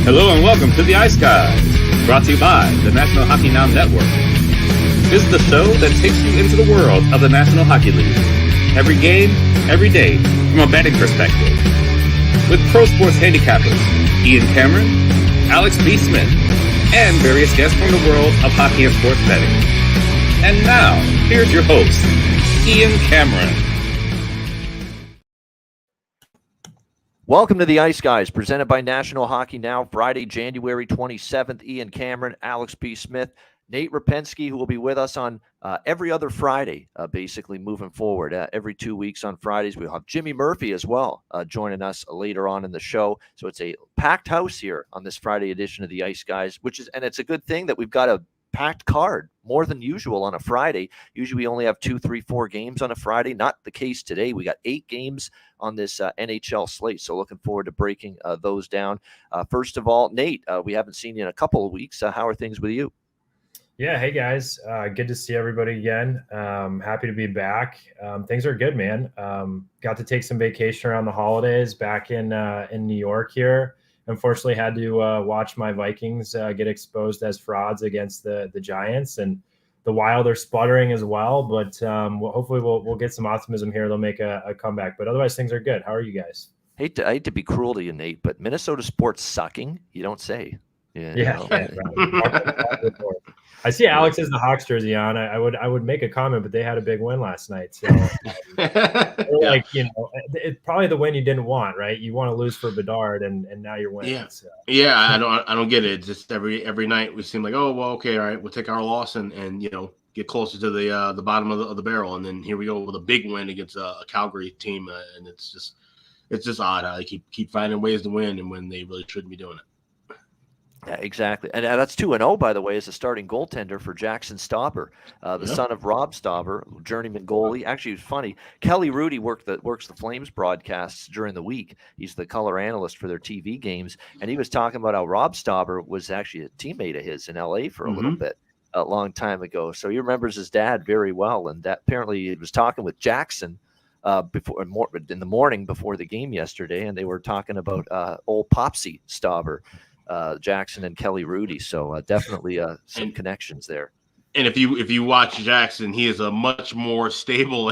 Hello and welcome to the Ice Guys, brought to you by the National Hockey Now Network. This is the show that takes you into the world of the National Hockey League. Every game, every day, from a betting perspective. With pro sports handicappers, Ian Cameron, Alex B. Smith, and various guests from the world of hockey and sports betting. And now, here's your host, Ian Cameron. Welcome to the Ice Guys, presented by National Hockey Now, Friday, January 27th. Ian Cameron, Alex B. Smith, Nate Rapensky, who will be with us on every other Friday, basically moving forward. Every 2 weeks on Fridays, we'll have Jimmy Murphy as well joining us later on in the show. So it's a packed house here on this Friday edition of the Ice Guys, and it's a good thing that we've got a packed card, more than usual on a Friday. Usually we only have 2, 3, 4 games on a Friday. Not the case today. We got 8 games on this NHL slate. So looking forward to breaking those down. First of all, Nate, we haven't seen you in a couple of weeks. How are things with you? Yeah. Hey guys. Good to see everybody again. Happy to be back. Things are good, man. Got to take some vacation around the holidays back in New York here. Unfortunately, had to watch my Vikings get exposed as frauds against the Giants, and the Wild are sputtering as well. But hopefully, we'll get some optimism here. They'll make a comeback. But otherwise, things are good. How are you guys? I hate to be cruel to you, Nate, but Minnesota sports sucking. You don't say. Yeah. I see Alex has the Hawks jersey on. I would make a comment, but they had a big win last night. So, like, it's probably the win you didn't want, right? You want to lose for Bedard, and now you're winning. Yeah, so. yeah. I don't get it. Just every night we seem like, oh well, okay, all right, we'll take our loss and get closer to the bottom of the barrel, and then here we go with a big win against a Calgary team, and it's just odd how they keep finding ways to win and when they really shouldn't be doing it. Yeah, exactly. And that's 2-0, by the way, as a starting goaltender for Jackson Stauber, son of Rob Stauber, journeyman goalie. Actually, it's funny. Kelly Rudy works the Flames broadcasts during the week. He's the color analyst for their TV games. And he was talking about how Rob Stauber was actually a teammate of his in L.A. for a little bit, a long time ago. So he remembers his dad very well. And that apparently he was talking with Jackson in the morning before the game yesterday, and they were talking about old Popsy Stauber. Jackson and Kelly Rudy, so definitely some connections there. And if you watch Jackson, he is a much more stable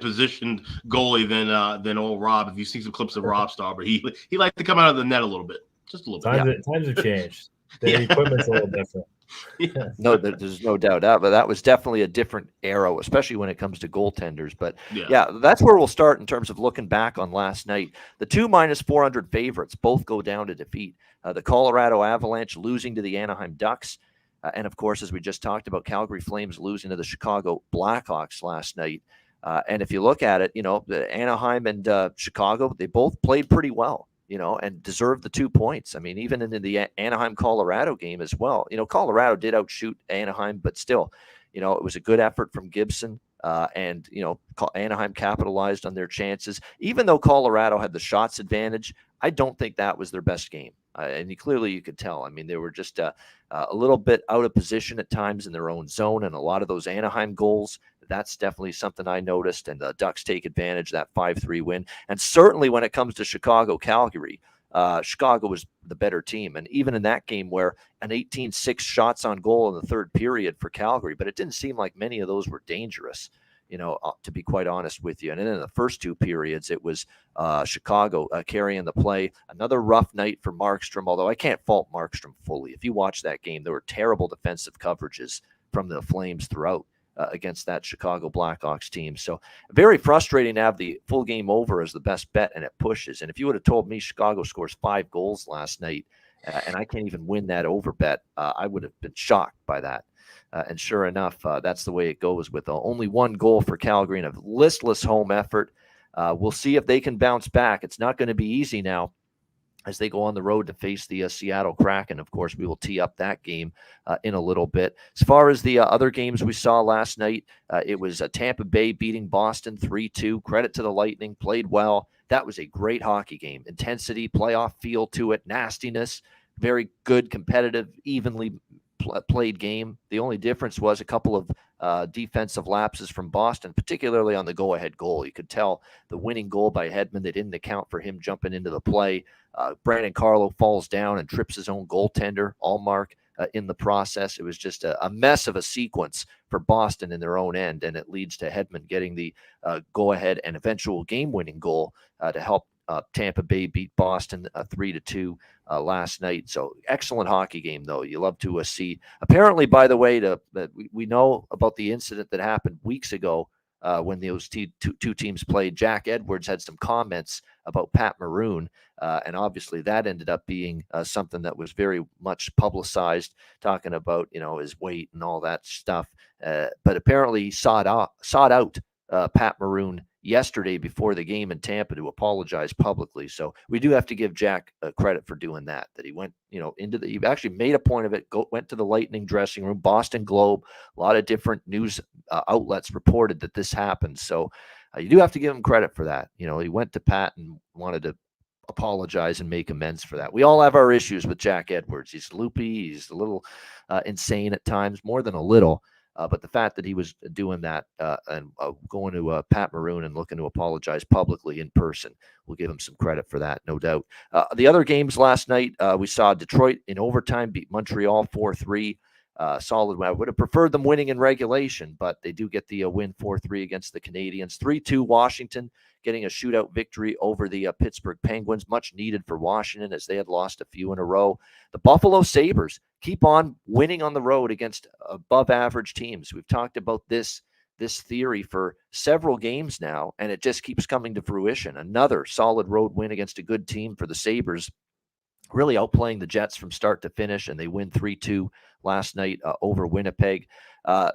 positioned goalie than old Rob. If you see some clips of Rob Stauber, he likes to come out of the net a little bit, just a little bit. Times have changed. The equipment's a little different. Yeah. No, there's no doubt but that was definitely a different era, especially when it comes to goaltenders. But yeah, that's where we'll start in terms of looking back on last night. The 2 -400 favorites both go down to defeat. The Colorado Avalanche losing to the Anaheim Ducks. And of course, as we just talked about, Calgary Flames losing to the Chicago Blackhawks last night. And if you look at it, the Anaheim and Chicago, they both played pretty well, and deserved the 2 points. I mean, even in the Anaheim-Colorado game as well. Colorado did outshoot Anaheim, but still, it was a good effort from Gibson. And Anaheim capitalized on their chances. Even though Colorado had the shots advantage, I don't think that was their best game. And you could tell. I mean, they were just a little bit out of position at times in their own zone. And a lot of those Anaheim goals, that's definitely something I noticed. And the Ducks take advantage of that 5-3 win. And certainly when it comes to Chicago-Calgary, Chicago was the better team. And even in that game where an 18-6 shots on goal in the third period for Calgary, but it didn't seem like many of those were dangerous, to be quite honest with you. And then in the first 2 periods, it was Chicago carrying the play. Another rough night for Markstrom, although I can't fault Markstrom fully. If you watch that game, there were terrible defensive coverages from the Flames throughout against that Chicago Blackhawks team. So very frustrating to have the full game over as the best bet, and it pushes. And if you would have told me Chicago scores 5 goals last night and I can't even win that over bet, I would have been shocked by that. And sure enough, that's the way it goes with only 1 goal for Calgary and a listless home effort. We'll see if they can bounce back. It's not going to be easy now as they go on the road to face the Seattle Kraken. Of course, we will tee up that game in a little bit. As far as the other games we saw last night, it was Tampa Bay beating Boston 3-2. Credit to the Lightning, played well. That was a great hockey game. Intensity, playoff feel to it, nastiness, very good, competitive, evenly played game. The only difference was a couple of defensive lapses from Boston, particularly on the go-ahead goal. You could tell the winning goal by Hedman, they didn't account for him jumping into the play. Brandon Carlo falls down and trips his own goaltender, Allmark, in the process. It was just a mess of a sequence for Boston in their own end, and it leads to Hedman getting the go-ahead and eventual game-winning goal to help Tampa Bay beat Boston 3-2 last night. So excellent hockey game, though. You love to see. Apparently, by the way, we know about the incident that happened weeks ago when those two teams played. Jack Edwards had some comments about Pat Maroon, and obviously that ended up being something that was very much publicized, talking about his weight and all that stuff. But apparently he sought out Pat Maroon yesterday before the game in Tampa to apologize publicly. So we do have to give Jack credit for doing that he went, he actually made a point of it, went to the Lightning dressing room. Boston Globe, a lot of different news outlets reported that this happened. So you do have to give him credit for that. He went to Pat and wanted to apologize and make amends for that. We all have our issues with Jack Edwards. He's loopy. He's a little insane at times, more than a little. But the fact that he was doing that and going to Pat Maroon and looking to apologize publicly in person, we'll give him some credit for that, no doubt. The other games last night, we saw Detroit in overtime beat Montreal 4-3. Solid win. I would have preferred them winning in regulation, but they do get the win 4-3 against the Canadiens. 3-2 Washington getting a shootout victory over the Pittsburgh Penguins, much needed for Washington as they had lost a few in a row. The Buffalo Sabres keep on winning on the road against above average teams. We've talked about this theory for several games now, and it just keeps coming to fruition. Another solid road win against a good team for the Sabres, really outplaying the Jets from start to finish, and they win 3-2 last night over Winnipeg.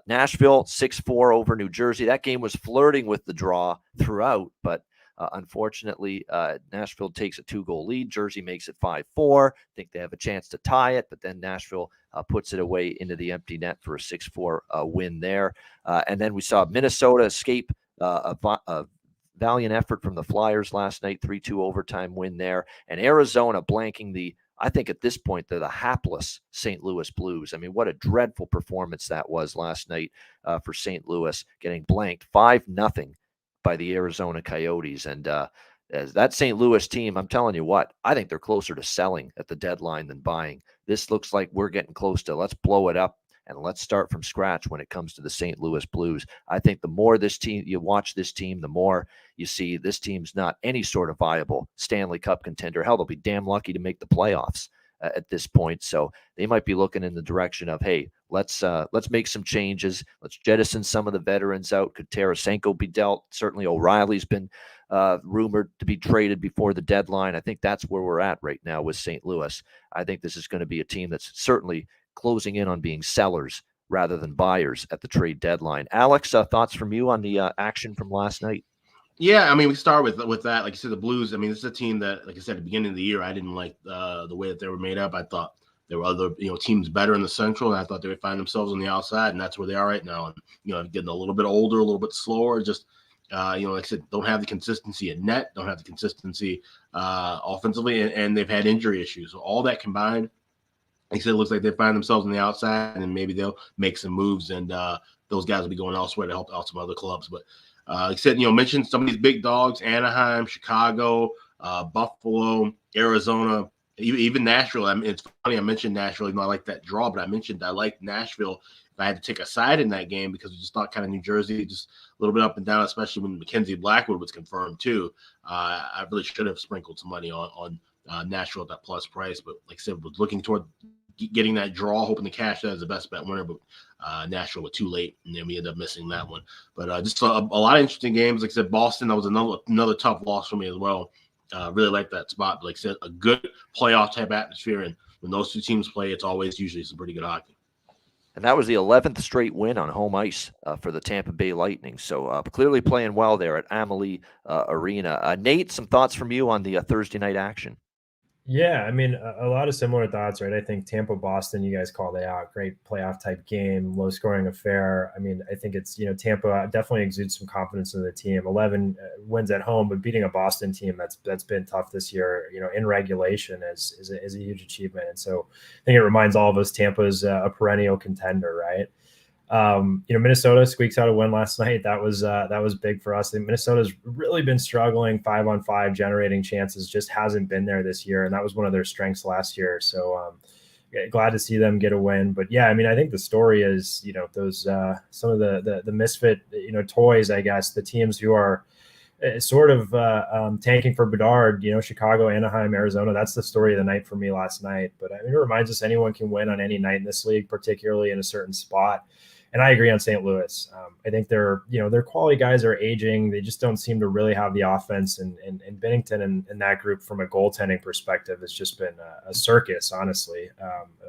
Nashville 6-4 over New Jersey. That game was flirting with the draw throughout, but unfortunately, Nashville takes a 2-goal lead. Jersey makes it 5-4. I think they have a chance to tie it, but then Nashville puts it away into the empty net for a 6-4 win there. And then we saw Minnesota escape a valiant effort from the Flyers last night, 3-2 overtime win there. And Arizona blanking I think at this point, they're the hapless St. Louis Blues. I mean, what a dreadful performance that was last night for St. Louis, getting blanked 5-0 by the Arizona Coyotes. And as that St. Louis team, I'm telling you what, I think they're closer to selling at the deadline than buying. This looks like we're getting close to let's blow it up and let's start from scratch when it comes to the St. Louis Blues. I think the more you watch this team, the more you see this team's not any sort of viable Stanley Cup contender. Hell, they'll be damn lucky to make the playoffs at this point. So they might be looking in the direction of, hey, let's make some changes. Let's jettison some of the veterans out. Could Tarasenko be dealt? Certainly O'Reilly's been rumored to be traded before the deadline. I think that's where we're at right now with St. Louis. I think this is going to be a team that's certainly closing in on being sellers rather than buyers at the trade deadline. Alex, thoughts from you on the action from last night? Yeah, I mean, we start with that. Like you said, the Blues, I mean, this is a team that, like I said, at the beginning of the year, I didn't like the way that they were made up. I thought there were other, teams better in the Central, and I thought they would find themselves on the outside, and that's where they are right now. And, getting a little bit older, a little bit slower, just, like I said, don't have the consistency at net, don't have the consistency offensively, and they've had injury issues. So all that combined, like I said, it looks like they find themselves on the outside, and maybe they'll make some moves, and those guys will be going elsewhere to help out some other clubs. But like I said, mentioned some of these big dogs: Anaheim, Chicago, Buffalo, Arizona, even Nashville. I mean, it's funny I mentioned Nashville, even though I like that draw, but I liked Nashville. If I had to take a side in that game because we just thought kind of New Jersey, just a little bit up and down, especially when Mackenzie Blackwood was confirmed too. I really should have sprinkled some money on Nashville at that plus price, but like I said, was looking toward getting that draw, hoping to cash that as the best bet winner, but Nashville was too late, and then we ended up missing that one. But just a lot of interesting games. Like I said, Boston, that was another tough loss for me as well. Really like that spot. But like I said, a good playoff type atmosphere, and when those two teams play, it's always usually some pretty good hockey. And that was the 11th straight win on home ice for the Tampa Bay Lightning. So clearly playing well there at Amalie Arena. Nate, some thoughts from you on the Thursday night action? Yeah, I mean, a lot of similar thoughts, right? I think Tampa-Boston, you guys called it out. Great playoff type game, low scoring affair. I mean, I think it's, Tampa definitely exudes some confidence in the team. 11 wins at home, but beating a Boston team that's been tough this year, in regulation is a huge achievement. And so I think it reminds all of us Tampa's a perennial contender, right? Minnesota squeaks out a win last night. That was big for us. I think Minnesota's really been struggling 5-on-5 generating chances, just hasn't been there this year. And that was one of their strengths last year. So, glad to see them get a win. But yeah, I mean, I think the story is, those some of the misfit, toys, I guess, the teams who are sort of tanking for Bedard, Chicago, Anaheim, Arizona. That's the story of the night for me last night. But I mean, it reminds us anyone can win on any night in this league, particularly in a certain spot. And I agree on St. Louis. I think their quality guys are aging. They just don't seem to really have the offense. And Binnington and that group from a goaltending perspective has just been a circus, honestly,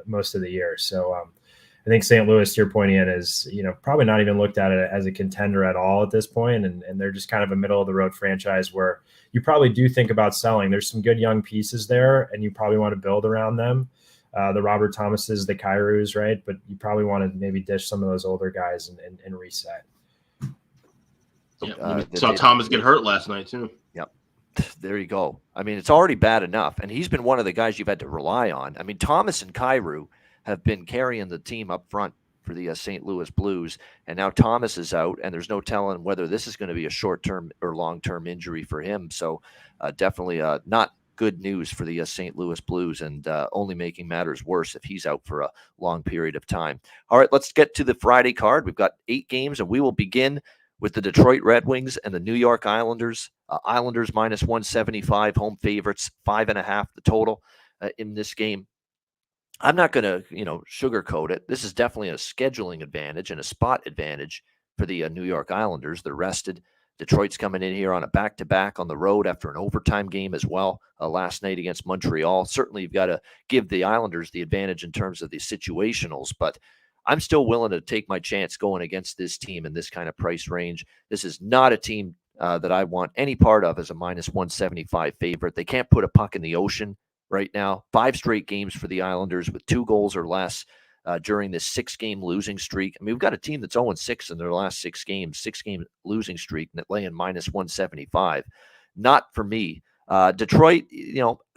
most of the year. So I think St. Louis, to your point, Ian, is probably not even looked at it as a contender at all at this point, and they're just kind of a middle of the road franchise where you probably do think about selling. There's some good young pieces there, and you probably want to build around them. The Robert Thomases, the Kyrous, right? But you probably want to maybe dish some of those older guys and reset. Yeah, saw Thomas get hurt last night too. Yep. There you go. I mean, it's already bad enough, and he's been one of the guys you've had to rely on. I mean, Thomas and Kyrou have been carrying the team up front for the St. Louis Blues, and now Thomas is out, and there's no telling whether this is going to be a short-term or long-term injury for him. So definitely not good news for the St. Louis Blues, and only making matters worse if he's out for a long period of time. All right, let's get to the Friday card. We've got 8 games, and we will begin with the Detroit Red Wings and the New York Islanders. Islanders minus 175, home favorites, 5.5 the total in this game. I'm not going to, sugarcoat it. This is definitely a scheduling advantage and a spot advantage for the New York Islanders. They're rested. Detroit's coming in here on a back-to-back on the road after an overtime game as well last night against Montreal. Certainly, you've got to give the Islanders the advantage in terms of the situationals, but I'm still willing to take my chance going against this team in this kind of price range. This is not a team that I want any part of as a minus 175 favorite. They can't put a puck in the ocean right now. 5 straight games for the Islanders with 2 goals or less during this 6-game losing streak. I mean, we've got a team that's 0-6 in their last 6 games, 6-game losing streak, and laying minus 175. Not for me. Detroit,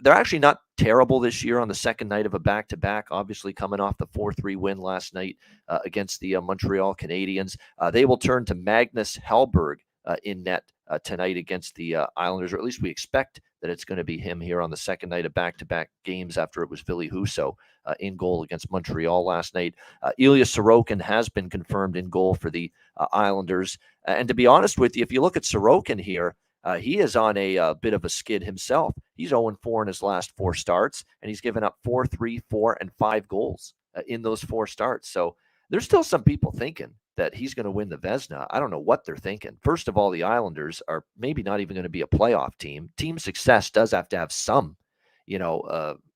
they're actually not terrible this year on the second night of a back-to-back, obviously coming off the 4-3 win last night against the Montreal Canadiens. They will turn to Magnus Hellberg in net tonight against the Islanders, or at least we expect that it's going to be him here on the second night of back-to-back games after it was Ville Husso in goal against Montreal last night. Ilya Sorokin has been confirmed in goal for the Islanders. And to be honest with you, if you look at Sorokin here, he is on a bit of a skid himself. He's 0-4 in his last 4 starts, and he's given up 4, 3, 4, and 5 goals in those 4 starts. So there's still some people thinking that he's going to win the Vezina. I don't know what they're thinking. First of all, the Islanders are maybe not even going to be a playoff team. Team success does have to have some,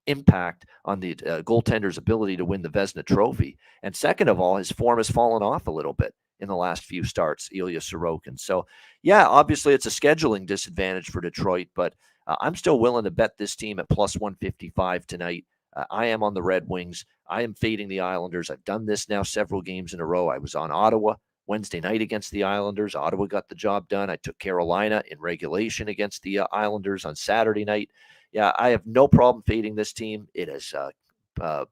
impact on the goaltender's ability to win the Vezina trophy. And second of all, his form has fallen off a little bit in the last few starts, Ilya Sorokin. So, yeah, obviously it's a scheduling disadvantage for Detroit, but I'm still willing to bet this team at plus 155 tonight. I am on the Red Wings. I am fading the Islanders. I've done this now several games in a row. I was on Ottawa Wednesday night against the Islanders. Ottawa got the job done. I took Carolina in regulation against the Islanders on Saturday night. Yeah, I have no problem fading this team. It has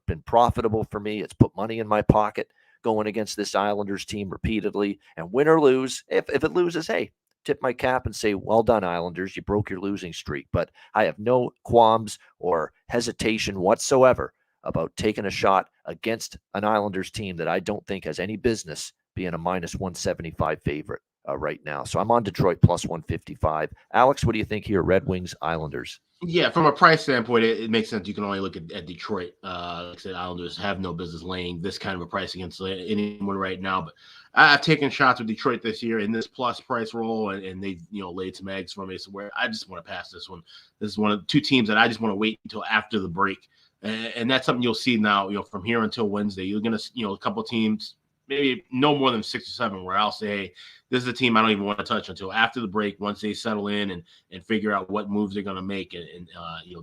been profitable for me. It's put money in my pocket going against this Islanders team repeatedly. And win or lose, if it loses, hey, tip my cap and say, well done, Islanders. You broke your losing streak. But I have no qualms or hesitation whatsoever about taking a shot against an Islanders team that I don't think has any business being a minus 175 favorite right now. So I'm on Detroit plus 155. Alex, what do you think here? Red Wings, Islanders. Yeah, from a price standpoint, it makes sense. You can only look at Detroit. Like I said, Islanders have no business laying this kind of a price against anyone right now. But I've taken shots with Detroit this year in this plus price roll, and they laid some eggs for me. So where I just want to pass this one. This is one of the 2 teams that I just want to wait until after the break, and that's something you'll see now. From here until Wednesday, you're gonna a couple teams, maybe no more than 6 or 7, where I'll say, hey, this is a team I don't even want to touch until after the break, once they settle in and figure out what moves they're going to make. And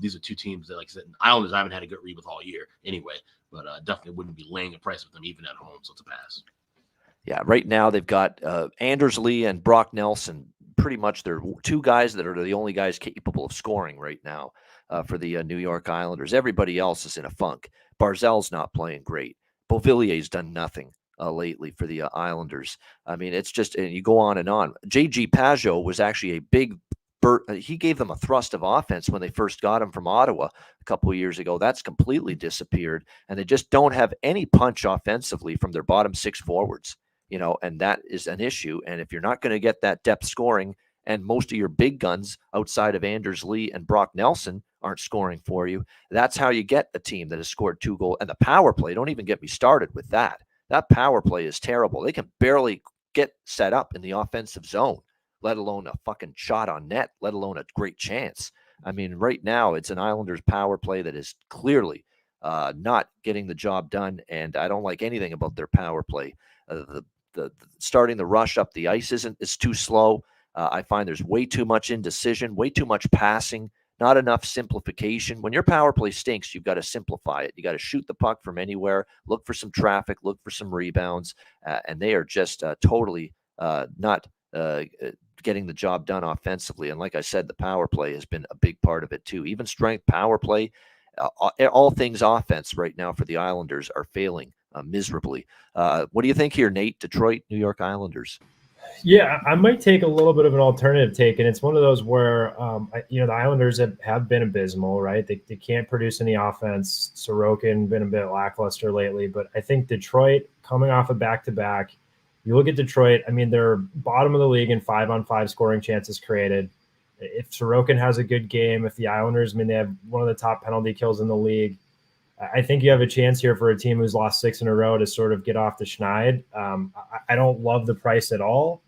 these are 2 teams that, like I said, Islanders I haven't had a good read with all year anyway, but definitely wouldn't be laying a price with them even at home. So it's a pass. Yeah, right now they've got Anders Lee and Brock Nelson. Pretty much they're 2 guys that are the only guys capable of scoring right now for the New York Islanders. Everybody else is in a funk. Barzal's not playing great. Beauvillier's done nothing lately for the Islanders. I mean, it's just, and you go on and on. J.G. Pajot was actually a big he gave them a thrust of offense when they first got him from Ottawa a couple of years ago. That's completely disappeared, and they just don't have any punch offensively from their bottom six forwards, and that is an issue. And if you're not going to get that depth scoring, and most of your big guns outside of Anders Lee and Brock Nelson aren't scoring for you, that's how you get a team that has scored 2 goals. And the power play, don't even get me started with that. That power play is terrible. They can barely get set up in the offensive zone, let alone a fucking shot on net, let alone a great chance. I mean, right now it's an Islanders power play that is clearly not getting the job done, and I don't like anything about their power play. The starting the rush up the ice is too slow. I find there's way too much indecision, way too much passing, not enough simplification. When your power play stinks, you've got to simplify it. You got to shoot the puck from anywhere, look for some traffic, look for some rebounds, and they are just totally not getting the job done offensively. And like I said, the power play has been a big part of it too. Even strength power play, all things offense right now for the Islanders are failing miserably. What do you think here, Nate? Detroit, New York Islanders. Yeah, I might take a little bit of an alternative take, and it's one of those where, the Islanders have been abysmal, right? They can't produce any offense. Sorokin been a bit lackluster lately, but I think Detroit coming off a back-to-back, you look at Detroit, I mean, they're bottom of the league in 5-on-5 scoring chances created. If Sorokin has a good game, if the Islanders, I mean, they have one of the top penalty kills in the league, I think you have a chance here for a team who's lost 6 in a row to sort of get off the schneid. I don't love the price at all.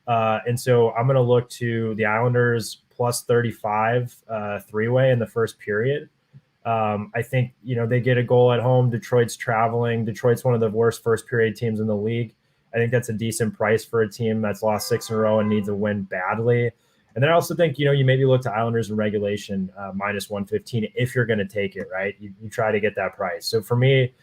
And so I'm going to look to the Islanders plus 35 three-way in the first period. I think, they get a goal at home. Detroit's traveling. Detroit's one of the worst first period teams in the league. I think that's a decent price for a team that's lost 6 in a row and needs a win badly. And then I also think, you maybe look to Islanders in regulation minus 115 if you're going to take it, right? You try to get that price. So for me,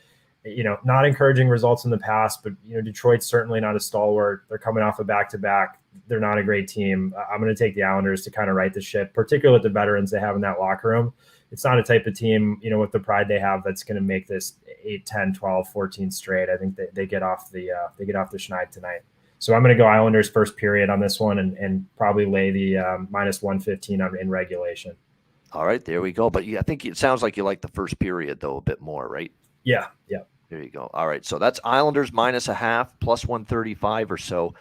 not encouraging results in the past, but, Detroit's certainly not a stalwart. They're coming off a back-to-back. They're not a great team. I'm going to take the Islanders to kind of right the ship, particularly with the veterans they have in that locker room. It's not a type of team, with the pride they have that's going to make this 8, 10, 12, 14 straight. I think they get off the schneid tonight. So I'm going to go Islanders first period on this one and probably lay the minus 115 in regulation. All right, there we go. But I think it sounds like you like the first period, though, a bit more, right? Yeah. There you go. All right, so that's Islanders minus a half, plus 135 or so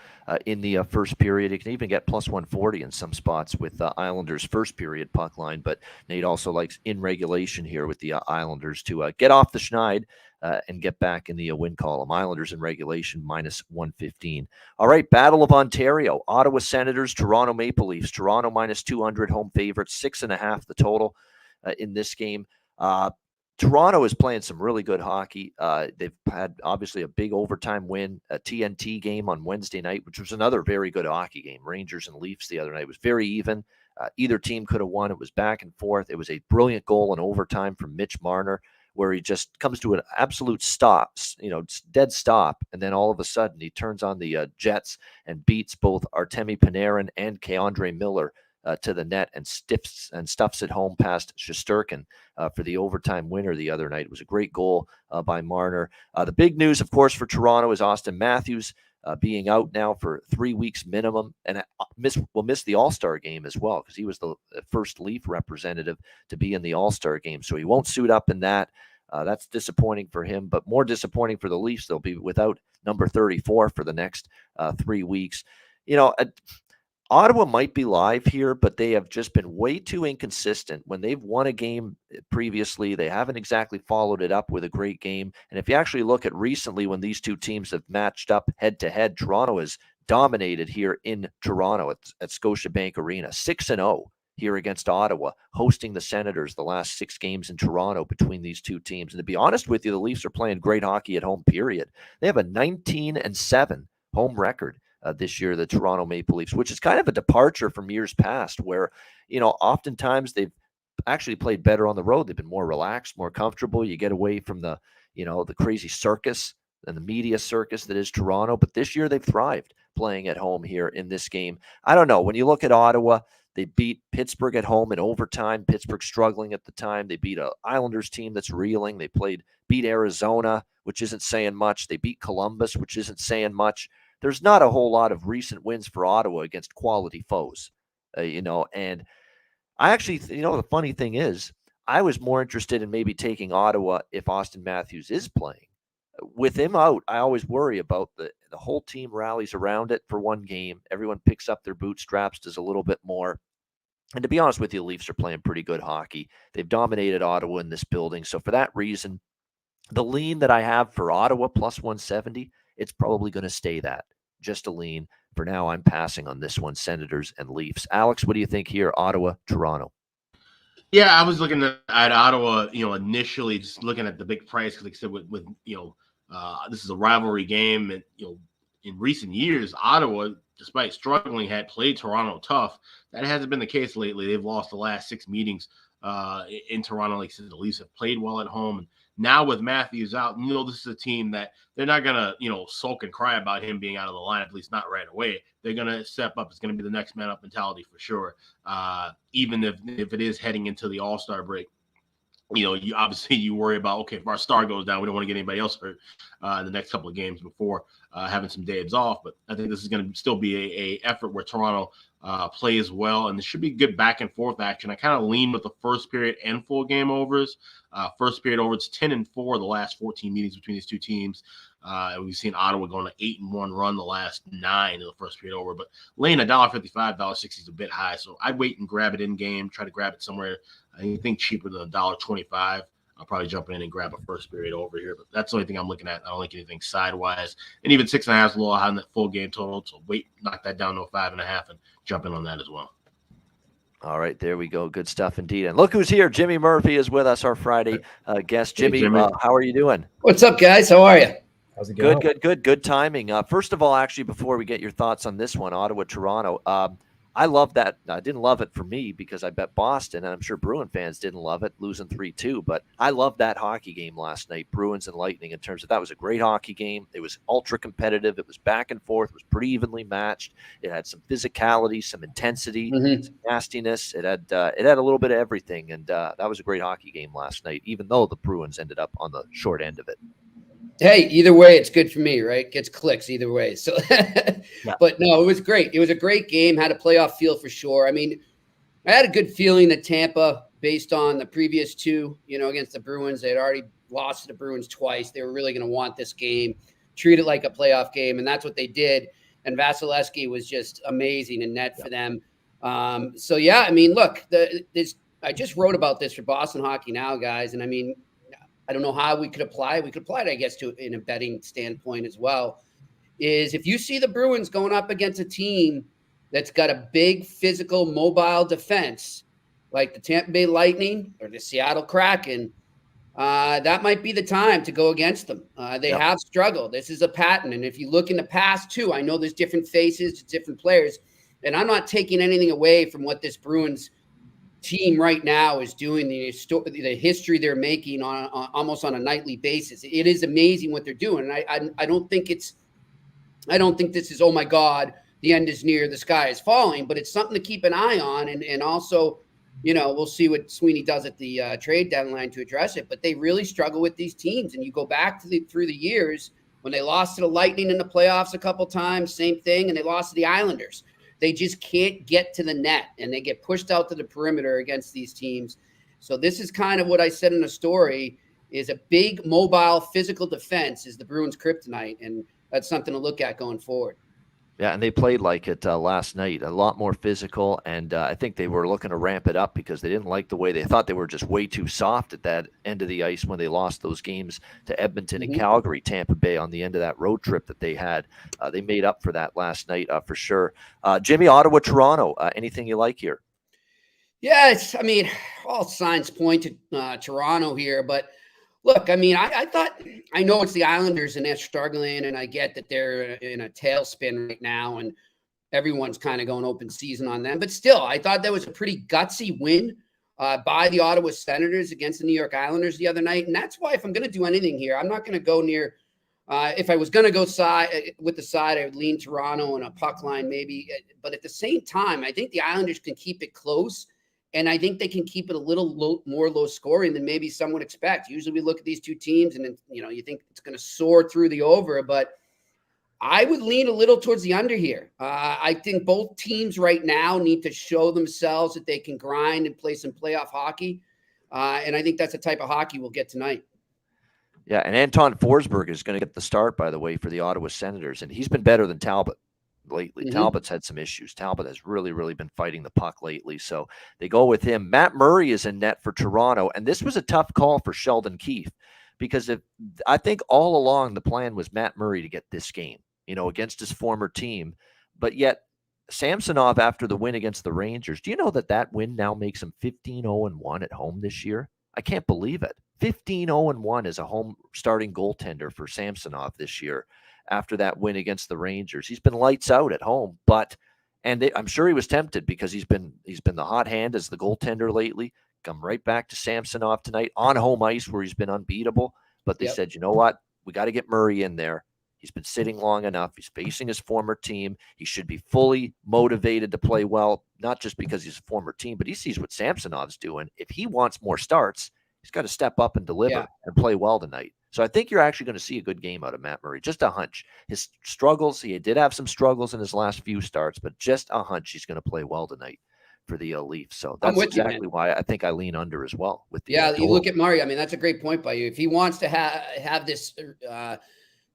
in the first period. You can even get plus 140 in some spots with Islanders first period puck line. But Nate also likes in regulation here with the Islanders to get off the schneid and get back in the win column. Islanders in regulation minus 115. All right, Battle of Ontario, Ottawa Senators, Toronto Maple Leafs. Toronto minus 200 home favorites, 6.5 the total in this game. Toronto is playing some really good hockey. They've had obviously a big overtime win, a TNT game on Wednesday night, which was another very good hockey game. Rangers and Leafs the other night. It was very even. Either team could have won. It was back and forth. It was a brilliant goal in overtime from Mitch Marner, where he just comes to an absolute stop, dead stop. And then all of a sudden he turns on the Jets and beats both Artemi Panarin and K'Andre Miller to the net and stuffs it home past Shesterkin for the overtime winner the other night. It was a great goal by Marner. The big news, of course, for Toronto is Austin Matthews being out now for 3 weeks minimum, and will miss the All-Star game as well because he was the first Leaf representative to be in the All-Star game. So he won't suit up in that. That's disappointing for him, but more disappointing for the Leafs. They'll be without number 34 for the next 3 weeks. Ottawa might be live here, but they have just been way too inconsistent. When they've won a game previously, they haven't exactly followed it up with a great game. And if you actually look at recently when these two teams have matched up head-to-head, Toronto has dominated here in Toronto at Scotiabank Arena, 6-0 here against Ottawa, hosting the Senators the last 6 games in Toronto between these two teams. And to be honest with you, the Leafs are playing great hockey at home, period. They have a 19-7 home record this year, the Toronto Maple Leafs, which is kind of a departure from years past where, oftentimes they've actually played better on the road. They've been more relaxed, more comfortable. You get away from the crazy circus and the media circus that is Toronto. But this year they've thrived playing at home here in this game. I don't know. When you look at Ottawa, they beat Pittsburgh at home in overtime. Pittsburgh struggling at the time. They beat an Islanders team that's reeling. They beat Arizona, which isn't saying much. They beat Columbus, which isn't saying much. There's not a whole lot of recent wins for Ottawa against quality foes, and I actually, the funny thing is, I was more interested in maybe taking Ottawa if Austin Matthews is playing. With him out, I always worry about the whole team rallies around it for one game. Everyone picks up their bootstraps, does a little bit more. And to be honest with you, the Leafs are playing pretty good hockey. They've dominated Ottawa in this building. So for that reason, the lean that I have for Ottawa plus 170, it's probably going to stay that. Just a lean. For now, I'm passing on this one, Senators and Leafs. Alex, what do you think here? Ottawa, Toronto. Yeah, I was looking at Ottawa, initially just looking at the big price because, like I said, with this is a rivalry game, and in recent years, Ottawa, despite struggling, had played Toronto tough. That hasn't been the case lately. They've lost the last 6 meetings in Toronto. Like I said, the Leafs have played well at home. And now with Matthews out, this is a team that they're not gonna, sulk and cry about him being out of the lineup, at least not right away. They're gonna step up. It's gonna be the next man up mentality for sure. Even if it is heading into the All-Star break. You obviously worry about, okay, if our star goes down, we don't want to get anybody else hurt in the next couple of games before having some days off. But I think this is going to still be a effort where Toronto plays well, and there should be good back and forth action. I kind of lean with the first period and full game overs. First period over, it's 10-4 the last 14 meetings between these two teams. And we've seen Ottawa go on an 8-1 run the last 9 in the first period over. But laying $1.55, $1.60 is a bit high. So I'd wait and grab it in game, try to grab it somewhere anything cheaper than $1.25. I'll probably jump in and grab a first period over here. But that's the only thing I'm looking at. I don't like anything sidewise. And even 6.5 is a little high in that full game total. So wait, knock that down to a 5.5 and jump in on that as well. All right, there we go. Good stuff indeed. And look who's here. Jimmy Murphy is with us, our Friday guest. Jimmy, how are you doing? What's up, guys? How are you? How's it going? Good timing. First of all, actually, before we get your thoughts on this one, Ottawa, Toronto, I love that. I didn't love it for me because I bet Boston, and I'm sure Bruin fans didn't love it, losing 3-2. But I loved that hockey game last night, Bruins and Lightning, in terms of that was a great hockey game. It was ultra competitive. It was back and forth. It was pretty evenly matched. It had some physicality, some intensity, some nastiness. It had a little bit of everything, and that was a great hockey game last night, even though the Bruins ended up on the short end of it. Hey, either way, it's good for me, right? Gets clicks either way. So, yeah. But no, it was great. It was a great game. Had a playoff feel for sure. I mean, I had a good feeling that Tampa, based on the previous two, against the Bruins, they had already lost to the Bruins twice. They were really going to want this game, treat it like a playoff game, and that's what they did. And Vasilevsky was just amazing in net for them. So yeah, I mean, look, I just wrote about this for Boston Hockey Now, guys, and I mean, I don't know how we could apply it. We could apply it, I guess, to in a betting standpoint as well, is if you see the Bruins going up against a team that's got a big physical mobile defense like the Tampa Bay Lightning or the Seattle Kraken, that might be the time to go against them. They have struggled. This is a pattern. And if you look in the past too, I know there's different faces, different players, and I'm not taking anything away from what this Bruins team right now is doing, the history they're making on almost on a nightly basis. It is amazing what they're doing. And I don't think this is, oh my God, the end is near, the sky is falling, but it's something to keep an eye on. And also, we'll see what Sweeney does at the trade deadline to address it, but they really struggle with these teams. And you go back to through the years when they lost to the Lightning in the playoffs a couple times, same thing. And they lost to the Islanders. They just can't get to the net, and they get pushed out to the perimeter against these teams. So this is kind of what I said in the story, is a big mobile physical defense is the Bruins' kryptonite, and that's something to look at going forward. Yeah, and they played like it last night, a lot more physical, and I think they were looking to ramp it up because they didn't like the way they thought they were just way too soft at that end of the ice when they lost those games to Edmonton and Calgary, Tampa Bay on the end of that road trip that they had. They made up for that last night for sure. Jimmy, Ottawa, Toronto, anything you like here? Yeah, all signs point to Toronto here, but look, I mean, I thought, I know it's the Islanders and they're struggling, and I get that they're in a tailspin right now and everyone's kind of going open season on them. But still, I thought that was a pretty gutsy win by the Ottawa Senators against the New York Islanders the other night. And that's why if I'm going to do anything here, I'm not going to go near If I was going to go with the side, I would lean Toronto on a puck line maybe. But at the same time, I think the Islanders can keep it close. And I think they can keep it a little more low scoring than maybe some would expect. Usually we look at these two teams and then, you think it's going to soar through the over, but I would lean a little towards the under here. I think both teams right now need to show themselves that they can grind and play some playoff hockey. And I think that's the type of hockey we'll get tonight. Yeah, and Anton Forsberg is going to get the start, by the way, for the Ottawa Senators, and he's been better than Talbot lately. Mm-hmm. Talbot's had some issues. Talbot has really, really been fighting the puck lately, so they go with him. Matt Murray is in net for Toronto, and this was a tough call for Sheldon Keefe because I think all along the plan was Matt Murray to get this game, against his former team, but yet Samsonov, after the win against the Rangers, do you know that win now makes him 15-0-1 at home this year? I can't believe it. 15-0-1 as a home starting goaltender for Samsonov this year after that win against the Rangers. He's been lights out at home, I'm sure he was tempted because he's been the hot hand as the goaltender lately. Come right back to Samsonov tonight on home ice where he's been unbeatable. But they said, you know what? We got to get Murray in there. He's been sitting long enough. He's facing his former team. He should be fully motivated to play well, not just because he's a former team, but he sees what Samsonov's doing. If he wants more starts, he's got to step up and deliver and play well tonight. So I think you're actually going to see a good game out of Matt Murray. Just a hunch. His struggles, he did have some struggles in his last few starts, but just a hunch he's going to play well tonight for the Leafs. So that's exactly why I think I lean under as well. With the you look at Murray. I mean, that's a great point by you. If he wants to have this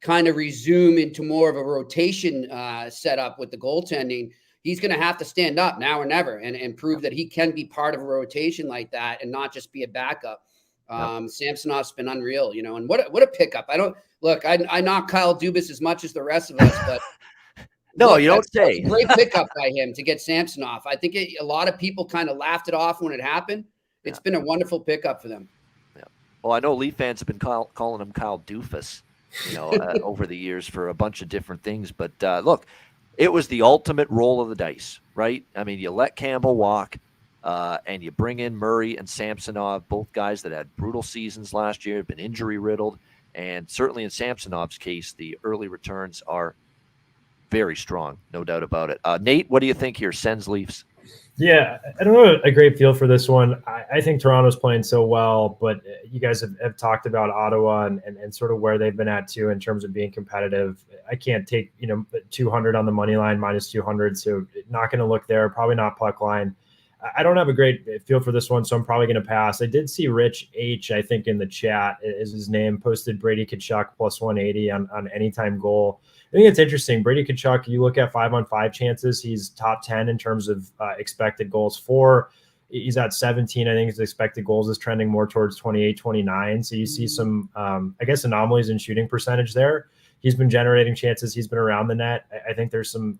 kind of resume into more of a rotation setup with the goaltending, he's going to have to stand up now or never and prove that he can be part of a rotation like that and not just be a backup. Samsonov's been unreal, and what a pickup. I knock Kyle Dubas as much as the rest of us, but no, you don't say. That's a great pickup by him to get Samsonov. I think a lot of people kind of laughed it off when it happened. It's been a wonderful pickup for them. Yeah. Well, I know Leaf fans have been calling him Kyle Doofus, over the years for a bunch of different things. But look, it was the ultimate roll of the dice, right? I mean, you let Campbell walk. And you bring in Murray and Samsonov, both guys that had brutal seasons last year, have been injury-riddled. And certainly in Samsonov's case, the early returns are very strong, no doubt about it. Nate, what do you think here? Sens Leafs? Yeah, I don't have a great feel for this one. I think Toronto's playing so well, but you guys have talked about Ottawa and sort of where they've been at too in terms of being competitive. I can't take 200 on the money line, minus 200, so not going to look there. Probably not puck line. I don't have a great feel for this one, so I'm probably going to pass. I did see Rich H, I think in the chat is his name, posted Brady Tkachuk plus 180 on anytime goal. I think it's interesting. Brady Tkachuk, you look at 5-on-5 chances, he's top 10 in terms of expected goals for. He's at 17. I think his expected goals is trending more towards 28, 29. So you see some, anomalies in shooting percentage there. He's been generating chances. He's been around the net. I think there's some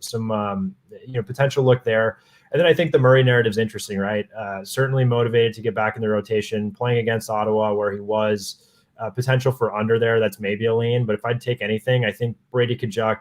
potential look there. And then I think the Murray narrative is interesting, right? Certainly motivated to get back in the rotation, playing against Ottawa where he was, potential for under there. That's maybe a lean. But if I'd take anything, I think Brady Tkachuk,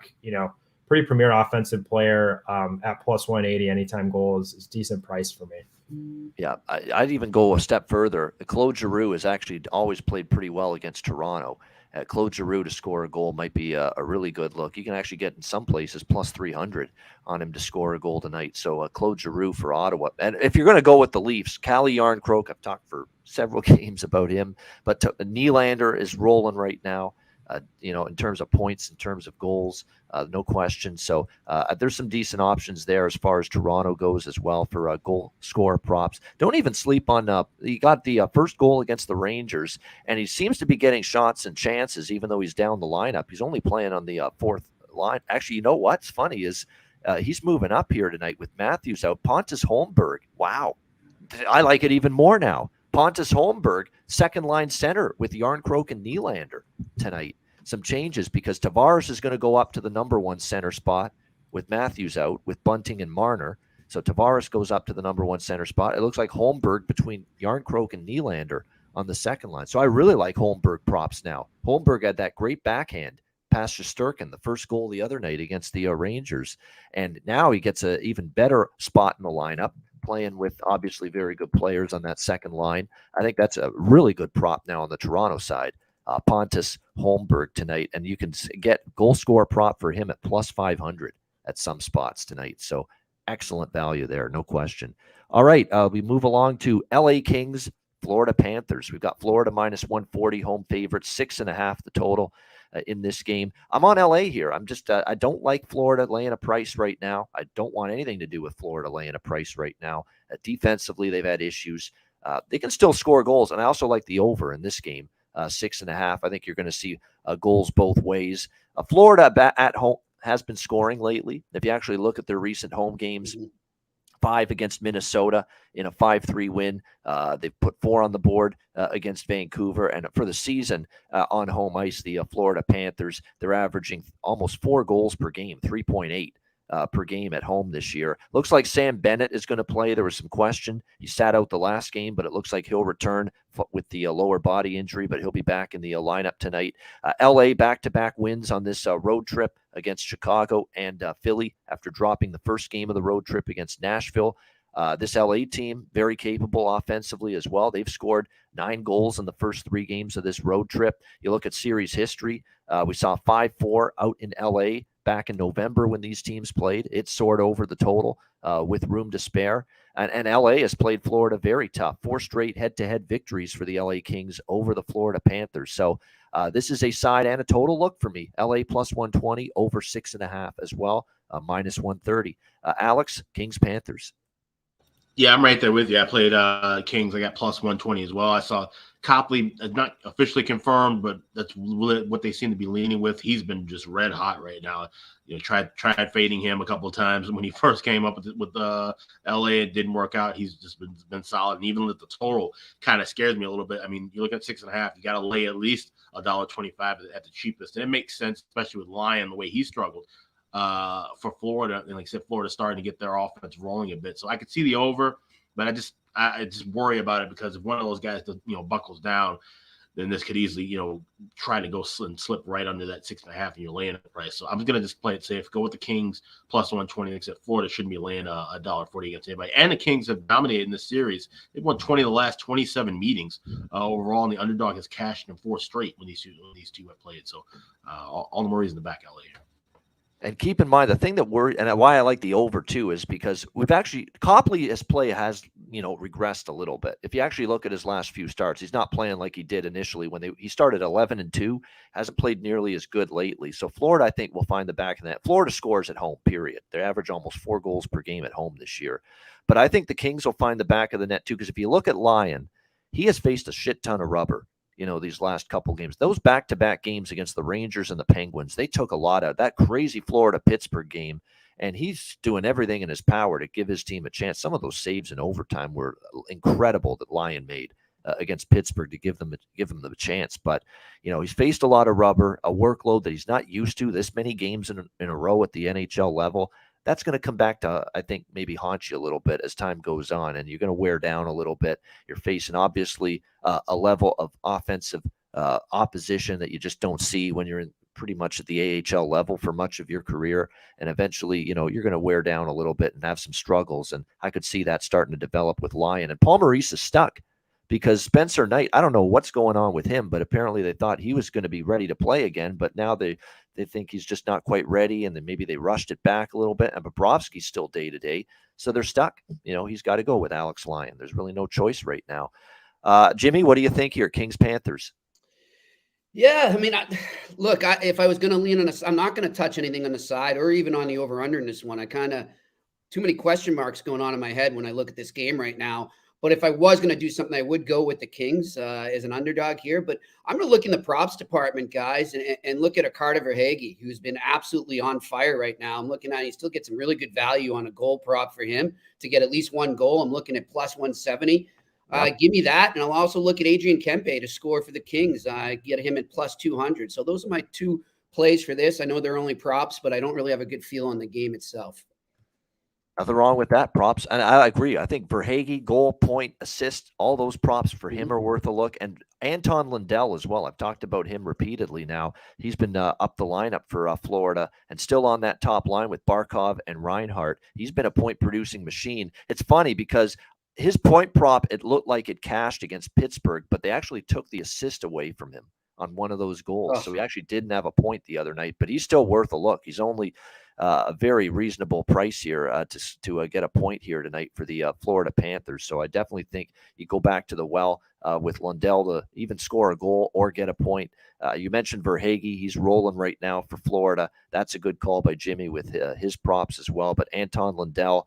pretty premier offensive player at plus 180 anytime goal is decent price for me. Yeah, I'd even go a step further. Claude Giroux has actually always played pretty well against Toronto. Claude Giroux to score a goal might be a really good look. You can actually get in some places plus 300 on him to score a goal tonight. So Claude Giroux for Ottawa. And if you're going to go with the Leafs, Calle Yarncroke, I've talked for several games about him, but Nylander is rolling right now. In terms of points, in terms of goals, no question. So there's some decent options there as far as Toronto goes as well for goal score props. Don't even sleep on he got the first goal against the Rangers, and he seems to be getting shots and chances even though he's down the lineup. He's only playing on the fourth line. Actually, you know what's funny is he's moving up here tonight with Matthews out. Pontus Holmberg, wow. I like it even more now. Pontus Holmberg, second line center with Yarncroke and Nylander tonight. Some changes because Tavares is going to go up to the number one center spot with Matthews out, with Bunting and Marner. So Tavares goes up to the number one center spot. It looks like Holmberg between Yarncroke and Nylander on the second line. So I really like Holmberg props now. Holmberg had that great backhand past Shesterkin, the first goal the other night against the Rangers. And now he gets an even better spot in the lineup, playing with obviously very good players on that second line. I think that's a really good prop now on the Toronto side. Pontus Holmberg tonight, and you can get goal score prop for him at plus 500 at some spots tonight. So excellent value there, no question. All right, we move along to LA Kings, Florida Panthers. We've got Florida minus 140 home favorites, 6.5 the total in this game. I'm on LA here. I'm just I don't like Florida laying a price right now. I don't want anything to do with Florida laying a price right now. Defensively, they've had issues. They can still score goals, and I also like the over in this game. 6.5. I think you're going to see goals both ways. Florida at home has been scoring lately. If you actually look at their recent home games, 5 against Minnesota in a 5-3 win. They've put 4 on the board against Vancouver. And for the season on home ice, the Florida Panthers, they're averaging almost 4 goals per game, 3.8. Per game at home this year. Looks like Sam Bennett is going to play. There was some question. He sat out the last game, but it looks like he'll return with the lower body injury, but he'll be back in the lineup tonight. LA back-to-back wins on this road trip against Chicago and Philly after dropping the first game of the road trip against Nashville. This LA team, very capable offensively as well. They've scored 9 goals in the first 3 games of this road trip. You look at series history, we saw 5-4 out in LA back in November when these teams played. It soared over the total with room to spare. And LA has played Florida very tough. 4 straight head-to-head victories for the LA Kings over the Florida Panthers. So this is a side and a total look for me. LA plus 120, over 6.5 as well, minus 130. Alex, Kings Panthers. Yeah, I'm right there with you. I played Kings. I got plus 120 as well. I saw Copley, not officially confirmed, but that's what they seem to be leaning with. He's been just red hot right now. You know, tried fading him a couple of times when he first came up with LA. It didn't work out. He's just been solid, and even with the total, kind of scares me a little bit. I mean, you look at 6.5, you got to lay at least $1.25 at the cheapest, and it makes sense, especially with Lyon the way he struggled. For Florida, and like I said, Florida starting to get their offense rolling a bit. So I could see the over, but I just worry about it because if one of those guys, buckles down, then this could easily, try to go and slip right under that 6.5 and you're laying at the price. So I'm going to just play it safe. Go with the Kings plus 120. Except Florida shouldn't be laying $1.40 against anybody. And the Kings have dominated in this series. They've won 20 of the last 27 meetings overall, and the underdog has cashed in 4 straight when these two have played. So all the more reason to back LA here. And keep in mind, the thing that and why I like the over too is because Copley's play has, regressed a little bit. If you actually look at his last few starts, he's not playing like he did initially when he started 11-2, hasn't played nearly as good lately. So Florida, I think, will find the back of that. Florida scores at home, period. They average almost 4 goals per game at home this year. But I think the Kings will find the back of the net too, because if you look at Lyon, he has faced a shit ton of rubber. These last couple games, those back-to-back games against the Rangers and the Penguins, they took a lot out. That crazy Florida-Pittsburgh game, and he's doing everything in his power to give his team a chance. Some of those saves in overtime were incredible that Lyon made against Pittsburgh to give them the chance. But, he's faced a lot of rubber, a workload that he's not used to this many games in a row at the NHL level. That's going to come back to, I think, maybe haunt you a little bit as time goes on, and you're going to wear down a little bit. You're facing, obviously, a level of offensive opposition that you just don't see when you're in pretty much at the AHL level for much of your career. And eventually, you're going to wear down a little bit and have some struggles. And I could see that starting to develop with Lyon. And Paul Maurice is stuck because Spencer Knight, I don't know what's going on with him, but apparently they thought he was going to be ready to play again. But now they think he's just not quite ready, and then maybe they rushed it back a little bit. And Bobrovsky's still day-to-day, so they're stuck. He's got to go with Alex Lyon. There's really no choice right now. Jimmy, what do you think here, Kings-Panthers? Yeah, I mean, if I was going to lean on I'm not going to touch anything on the side or even on the over-under in this one. I kind of too many question marks going on in my head when I look at this game right now. But if I was going to do something, I would go with the Kings as an underdog here. But I'm going to look in the props department, guys, and look at a Carter Verhaeghe, who's been absolutely on fire right now. I'm looking at, he still gets some really good value on a goal prop for him to get at least 1 goal. I'm looking at plus 170. Give me that. And I'll also look at Adrian Kempe to score for the Kings. Get him at plus 200. So those are my 2 plays for this. I know they're only props, but I don't really have a good feel on the game itself. Nothing wrong with that, props. And I agree. I think Verhaeghe, goal, point, assist, all those props for him are worth a look. And Anton Lundell as well. I've talked about him repeatedly now. He's been up the lineup for Florida and still on that top line with Barkov and Reinhart. He's been a point-producing machine. It's funny because his point prop, it looked like it cashed against Pittsburgh, but they actually took the assist away from him on one of those goals. So he actually didn't have a point the other night, but he's still worth a look. He's only a very reasonable price here to get a point here tonight for the Florida Panthers. So I definitely think you go back to the well with Lundell to even score a goal or get a point. You mentioned Verhaeghe. He's rolling right now for Florida. That's a good call by Jimmy with his props as well. But Anton Lundell,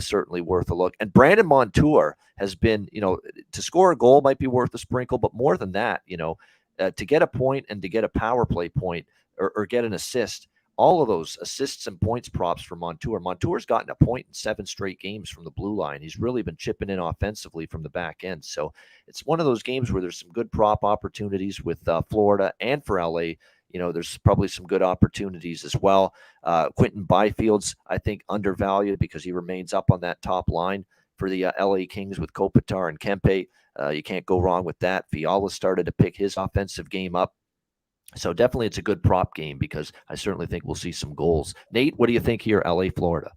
certainly worth a look. And Brandon Montour has been, to score a goal might be worth a sprinkle, but more than that, to get a point and to get a power play point or get an assist, all of those assists and points props for Montour. Montour's gotten a point in 7 straight games from the blue line. He's really been chipping in offensively from the back end. So it's one of those games where there's some good prop opportunities with Florida, and for LA, there's probably some good opportunities as well. Quentin Byfield's, I think, undervalued because he remains up on that top line for the LA Kings with Kopitar and Kempe. You can't go wrong with that. Fiala started to pick his offensive game up. So definitely it's a good prop game because I certainly think we'll see some goals. Nate, what do you think here, LA, Florida?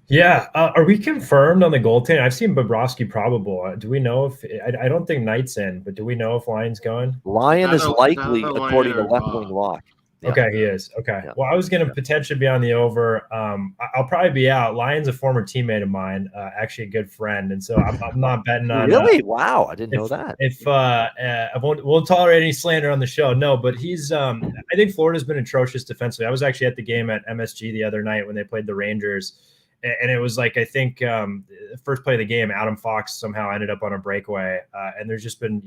Yeah. Are we confirmed on the goaltending? I've seen Bobrovsky probable. Do we know if I don't think Knight's in, but do we know if Lion's going? Lion is likely, according to Left Wing Lock. Yeah. Okay, he is. Okay. Yeah. Well, I was going to potentially be on the over. I'll probably be out. Lion's a former teammate of mine, actually a good friend, and so I'm not betting on. Really? Wow, I didn't know that. If I won't tolerate any slander on the show, no. But he's. I think Florida's been atrocious defensively. I was actually at the game at MSG the other night when they played the Rangers, and it was like I think the first play of the game, Adam Fox somehow ended up on a breakaway, and there's just been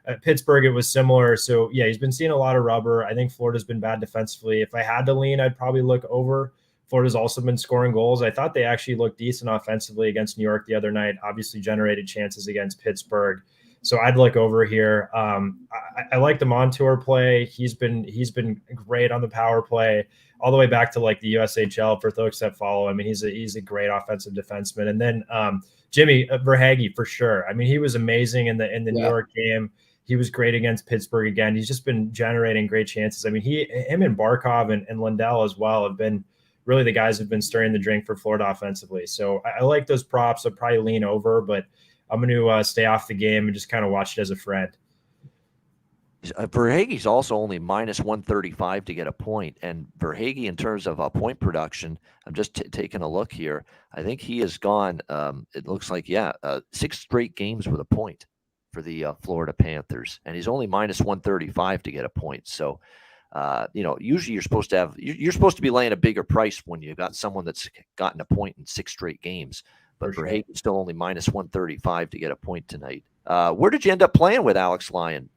At Pittsburgh, it was similar. So, yeah, he's been seeing a lot of rubber. I think Florida's been bad defensively. If I had to lean, I'd probably look over. Florida's also been scoring goals. I thought they actually looked decent offensively against New York the other night, obviously generated chances against Pittsburgh. So I'd look over here. I like the Montour play. He's been great on the power play all the way back to like the USHL for folks that follow. I mean, he's a great offensive defenseman. And then Jimmy Verhaeghe for sure. I mean, he was amazing in the New York game. He was great against Pittsburgh again. He's just been generating great chances. I mean, him and Barkov and Lundell as well have been really the guys who've been stirring the drink for Florida offensively. So I like those props. I'll probably lean over, but I'm going to stay off the game and just kind of watch it as a friend. Verhaeghe's also only minus 135 to get a point. And Verhaeghe, in terms of point production, I'm just taking a look here. I think he has gone, it looks like, 6 straight games with a point for the Florida Panthers, and he's only minus 135 to get a point. So, usually you're supposed to be laying a bigger price when you've got someone that's gotten a point in 6 straight games. But Verhaeghe's still only minus 135 to get a point tonight. Where did you end up playing with Alex Lyon,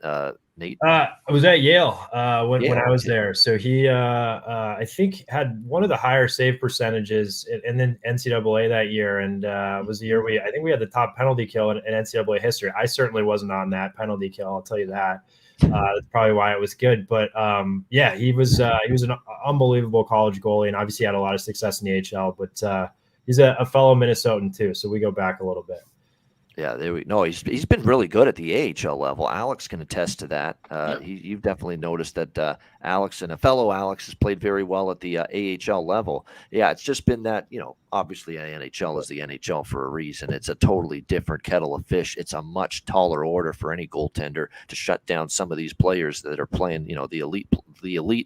Nate? I was at Yale when I was there. So he, I think, had one of the higher save percentages in the NCAA that year, and was the year I think we had the top penalty kill in NCAA history. I certainly wasn't on that penalty kill, I'll tell you that. That's probably why it was good. But he was an unbelievable college goalie, and obviously had a lot of success in the AHL. But he's a fellow Minnesotan too, so we go back a little bit. Yeah, he's been really good at the AHL level. Alex can attest to that. You've definitely noticed that Alex and a fellow Alex has played very well at the AHL level. Yeah, it's just been that, obviously NHL is the NHL for a reason. It's a totally different kettle of fish. It's a much taller order for any goaltender to shut down some of these players that are playing, the elite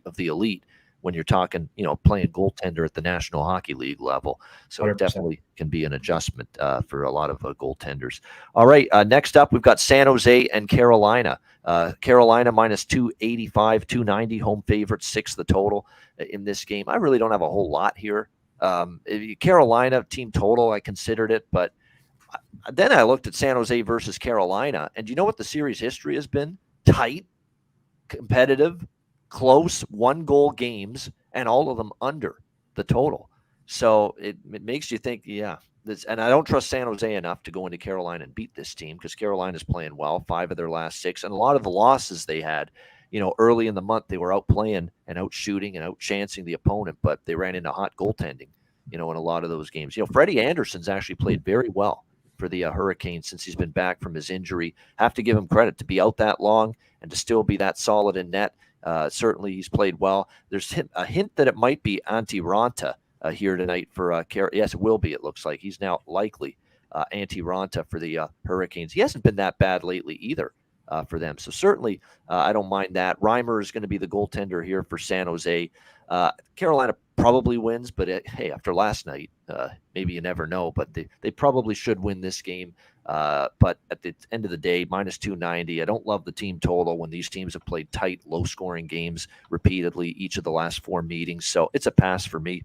of the elite. When you're talking, playing goaltender at the National Hockey League level. So 100%. It definitely can be an adjustment for a lot of goaltenders. All right, next up, we've got San Jose and Carolina. Carolina minus 285, 290, home favorite, 6 the total in this game. I really don't have a whole lot here. Carolina team total, I considered it, but then I looked at San Jose versus Carolina, and do you know what the series history has been? Tight, competitive, close 1-goal games, and all of them under the total. So it makes you think, and I don't trust San Jose enough to go into Carolina and beat this team because Carolina's playing well, 5 of their last 6, and a lot of the losses they had, early in the month, they were out playing and out shooting and out chancing the opponent, but they ran into hot goaltending, in a lot of those games. Freddie Anderson's actually played very well for the Hurricanes since he's been back from his injury. Have to give him credit to be out that long and to still be that solid in net. Certainly he's played well. There's a hint that it might be Antti Raanta here tonight for yes, it will be. It looks like he's now likely Antti Raanta for the Hurricanes. He hasn't been that bad lately either. for them. So certainly I don't mind that. Reimer is going to be the goaltender here for San Jose. Carolina probably wins, but hey, after last night, maybe you never know, but they probably should win this game. But at the end of the day, minus 290. I don't love the team total when these teams have played tight, low-scoring games repeatedly each of the last 4 meetings. So it's a pass for me,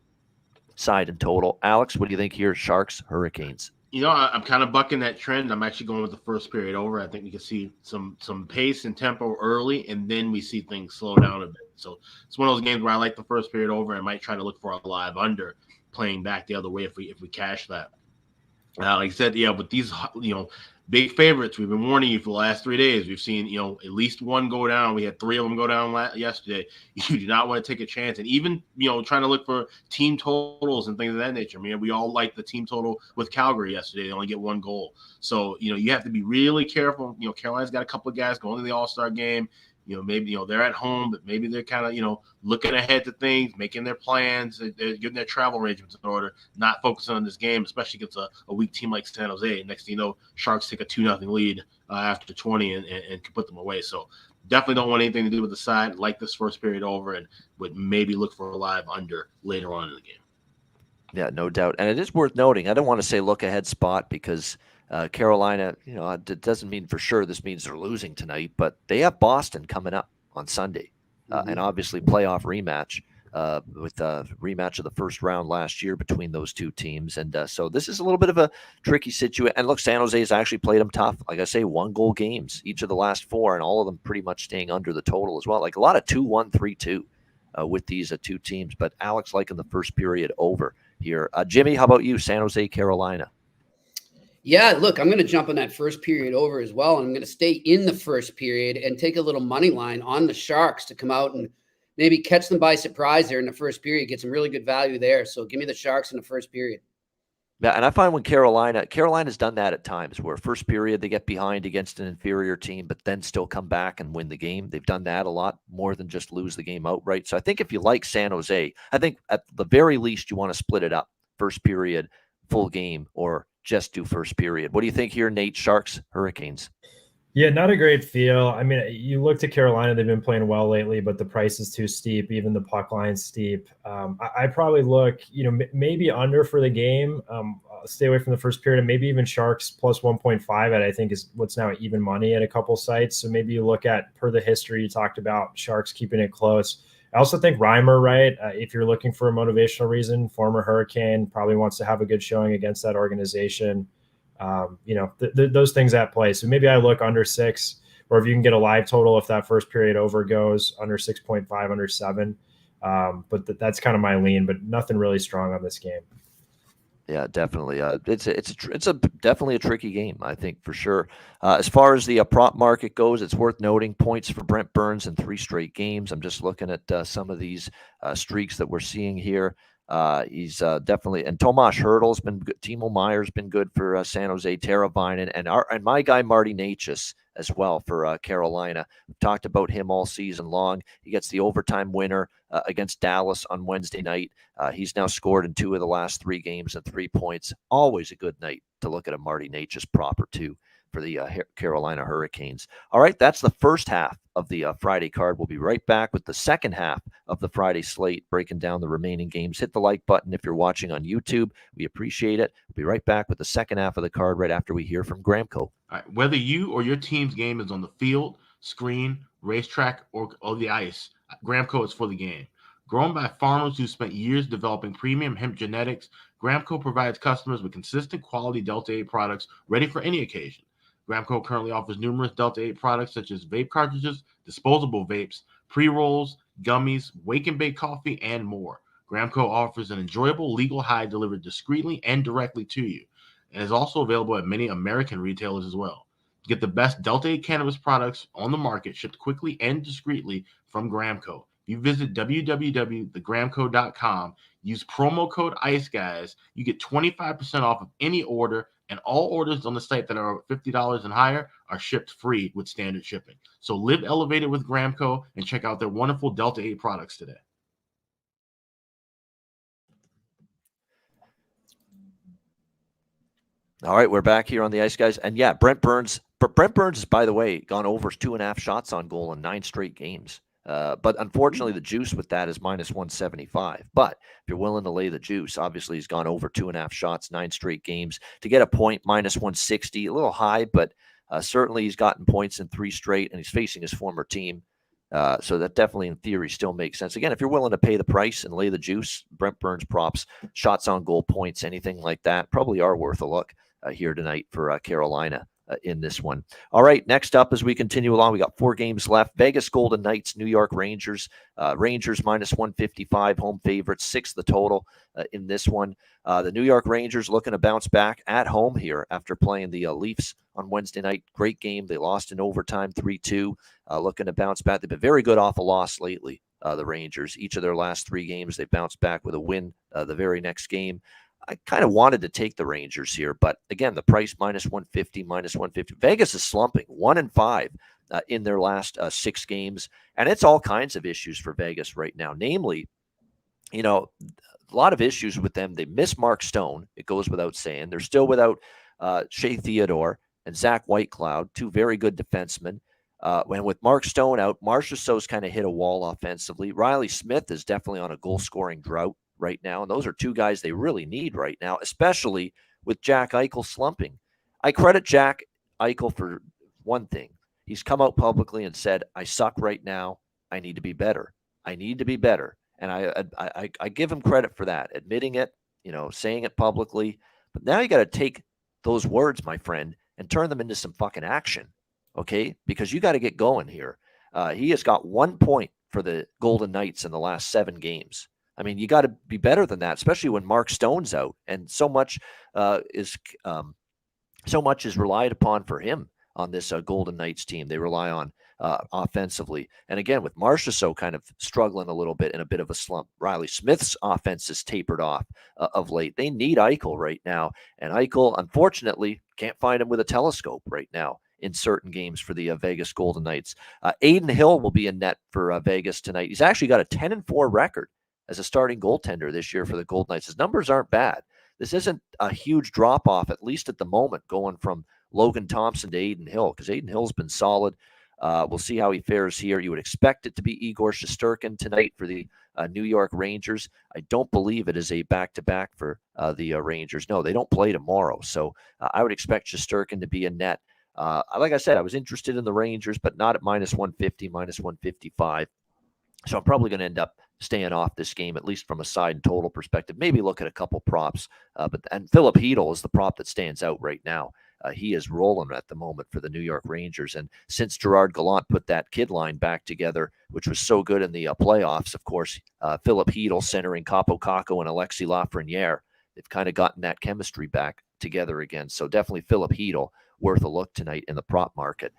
side and total. Alex, what do you think here? Sharks, Hurricanes. I'm kind of bucking that trend. I'm actually going with the first period over. I think we can see some pace and tempo early, and then we see things slow down a bit. So it's one of those games where I like the first period over. I might try to look for a live under playing back the other way if we cash that. Like I said, with these big favorites, we've been warning you for the last 3 days. We've seen at least one go down. We had 3 of them go down yesterday. You do not want to take a chance, and even trying to look for team totals and things of that nature. I mean, we all like the team total with Calgary yesterday. They only get 1 goal, so you have to be really careful. Carolina's got a couple of guys going to the All-Star game. Maybe they're at home, but maybe they're kind of looking ahead to things, making their plans, they're getting their travel arrangements in order, not focusing on this game, especially against a weak team like San Jose. Next thing you know, Sharks take a 2-0 lead after 20 and can put them away. So definitely don't want anything to do with the side. Like this first period over, and would maybe look for a live under later on in the game. Yeah, no doubt. And it is worth noting, I don't want to say look ahead spot because Carolina, it doesn't mean for sure this means they're losing tonight, but they have Boston coming up on Sunday, and obviously playoff rematch with a rematch of the first round last year between those two teams. And so this is a little bit of a tricky situation. And look, San Jose has actually played them tough. Like I say, 1-goal games each of the last 4, and all of them pretty much staying under the total as well. Like a lot of 2-1, 3-2 with these 2 teams. But Alex liking the first period over here. Jimmy, how about you? San Jose, Carolina. Yeah, look, I'm going to jump on that first period over as well. And I'm going to stay in the first period and take a little money line on the Sharks to come out and maybe catch them by surprise there in the first period, get some really good value there. So give me the Sharks in the first period. Yeah, and I find when Carolina's done that at times where first period they get behind against an inferior team, but then still come back and win the game. They've done that a lot more than just lose the game outright. So I think if you like San Jose, I think at the very least you want to split it up. First period, full game, or just do first period. What do you think here, Nate? Sharks, Hurricanes? Yeah, not a great feel. I mean, you look to Carolina, they've been playing well lately, but the price is too steep. Even the puck line's steep. I probably look, maybe under for the game. Stay away from the first period, and maybe even Sharks plus 1.5 at I think is what's now even money at a couple sites. So maybe you look at, per the history you talked about, Sharks keeping it close. I also think Reimer, right? If you're looking for a motivational reason, former Hurricane, probably wants to have a good showing against that organization. Those things at play. So maybe I look under 6, or if you can get a live total, if that first period over goes under 6.5, under 7. But that's kind of my lean, but nothing really strong on this game. Yeah, definitely. It's definitely a tricky game, I think, for sure. As far as the prop market goes, it's worth noting points for Brent Burns in 3 straight games. I'm just looking at some of these streaks that we're seeing here. He's definitely, and Tomas Hertl's been good. Timo Meyer's been good for San Jose. Teravainen and my guy Marty Necas as well for Carolina. We've talked about him all season long. He gets the overtime winner against Dallas on Wednesday night. He's now scored in 2 of the last 3 games and 3 points. Always a good night to look at a Marty Necas proper too for the Carolina Hurricanes. All right, that's the first half of the Friday card. We'll be right back with the second half of the Friday slate, breaking down the remaining games. Hit the like button if you're watching on YouTube. We appreciate it. We'll be right back with the second half of the card right after we hear from Gramco. All right, whether you or your team's game is on the field, screen, racetrack, or the ice, Gramco is for the game. Grown by farmers who spent years developing premium hemp genetics, Gramco provides customers with consistent quality Delta 8 products ready for any occasion. Gramco currently offers numerous Delta 8 products such as vape cartridges, disposable vapes, pre-rolls, gummies, wake and bake coffee, and more. Gramco offers an enjoyable legal high delivered discreetly and directly to you, and is also available at many American retailers as well. Get the best Delta 8 cannabis products on the market shipped quickly and discreetly from Gramco. If you visit www.thegramco.com, use promo code ICEGUYS, you get 25% off of any order, and all orders on the site that are $50 and higher are shipped free with standard shipping. So live elevated with Gramco and check out their wonderful Delta 8 products today. All right, we're back here on the ice, guys. And yeah, Brent Burns has, by the way, gone over 2.5 shots on goal in 9 straight games. But unfortunately, the juice with that is minus 175. But if you're willing to lay the juice, obviously he's gone over 2.5 shots, 9 straight games. To get a point, minus 160, a little high, but certainly he's gotten points in 3 straight, and he's facing his former team. So that definitely, in theory, still makes sense. Again, if you're willing to pay the price and lay the juice, Brent Burns props, shots on goal, points, anything like that, probably are worth a look here tonight for Carolina in this one. All right, next up as we continue along, we got 4 games left. Vegas Golden Knights, New York Rangers. Rangers minus 155, home favorites, 6 the total in this one. The New York Rangers looking to bounce back at home here after playing the Leafs on Wednesday night. Great game. They lost in overtime 3-2. Looking to bounce back. They've been very good off a loss lately, the Rangers. Each of their last 3 games, they bounced back with a win the very next game. I kind of wanted to take the Rangers here, but again, the price minus 150, minus 150. Vegas is slumping 1-5 in their last 6 games, and it's all kinds of issues for Vegas right now. Namely, a lot of issues with them. They miss Mark Stone. It goes without saying. They're still without Shea Theodore and Zach Whitecloud, 2 very good defensemen. When with Mark Stone out, Marchessault's kind of hit a wall offensively. Riley Smith is definitely on a goal-scoring drought right now, and those are 2 guys they really need right now, especially with Jack Eichel slumping. I credit Jack Eichel for one thing. He's come out publicly and said, I suck right now. I need to be better. I need to be better. And I give him credit for that, admitting it, saying it publicly. But now you got to take those words, my friend, and turn them into some fucking action, okay? Because you got to get going here. He has got 1 point for the Golden Knights in the last 7 games. I mean, you got to be better than that, especially when Mark Stone's out, and so much is relied upon for him on this Golden Knights team. They rely on offensively, and again with Marchessault kind of struggling a little bit in a bit of a slump. Riley Smith's offense has tapered off of late. They need Eichel right now, and Eichel, unfortunately, can't find him with a telescope right now in certain games for the Vegas Golden Knights. Aiden Hill will be in net for Vegas tonight. He's actually got a 10-4 record as a starting goaltender this year for the Golden Knights. His numbers aren't bad. This isn't a huge drop-off, at least at the moment, going from Logan Thompson to Aiden Hill, because Aiden Hill's been solid. We'll see how he fares here. You would expect it to be Igor Shesterkin tonight for the New York Rangers. I don't believe it is a back-to-back for the Rangers. No, they don't play tomorrow. So I would expect Shesterkin to be in net. Like I said, I was interested in the Rangers, but not at minus 150, minus 155. So I'm probably going to end up staying off this game, at least from a side and total perspective. Maybe look at a couple props. And Philip Hedl is the prop that stands out right now. He is rolling at the moment for the New York Rangers. And since Gerard Gallant put that kid line back together, which was so good in the playoffs, of course, Philip Hedl centering Capo Caco and Alexis Lafreniere, they've kind of gotten that chemistry back together again. So definitely Philip Hedl worth a look tonight in the prop market.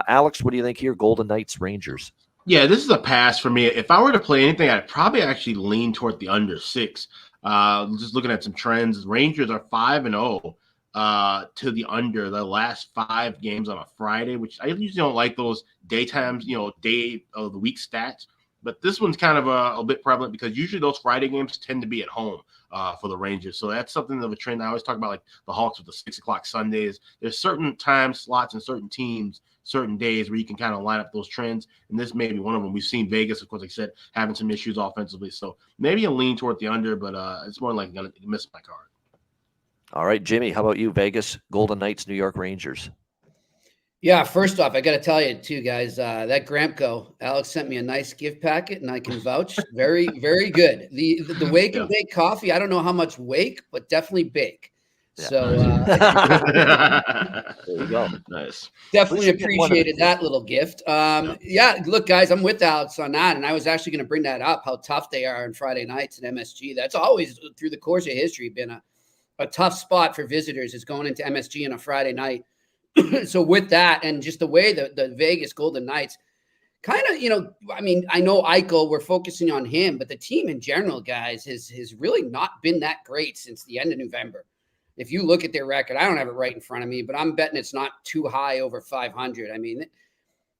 Alex, what do you think here? Golden Knights, Rangers. Yeah, this is a pass for me. If I were to play anything, I'd probably actually lean toward the under 6. Just looking at some trends, Rangers are 5-0 to the under the last 5 games on a Friday, which I usually don't like those daytimes, day of the week stats. But this one's kind of a bit prevalent because usually those Friday games tend to be at home for the Rangers. So that's something of a trend. I always talk about like the Hawks with the 6 o'clock Sundays. There's certain time slots and certain teams, certain days where you can kind of line up those trends. And this may be one of them. We've seen Vegas, of course, like I said, having some issues offensively. So maybe a lean toward the under, but it's more like going to miss my card. All right, Jimmy, how about you? Vegas, Golden Knights, New York Rangers. Yeah, first off, I got to tell you too, guys, that Gramco, Alex sent me a nice gift packet, and I can vouch. Very, very good. The wake and bake coffee, I don't know how much wake, but definitely bake. Yeah. So there you go. Nice. Definitely appreciated that little gift. Yeah, look, guys, I'm with Alex on that, and I was actually going to bring that up, how tough they are on Friday nights at MSG. That's always, through the course of history, been a tough spot for visitors, is going into MSG on a Friday night. So with that, and just the way the Vegas Golden Knights kind of, I know Eichel, we're focusing on him, but the team in general, guys, has really not been that great since the end of November. If you look at their record, I don't have it right in front of me, but I'm betting it's not too high over 500. I mean,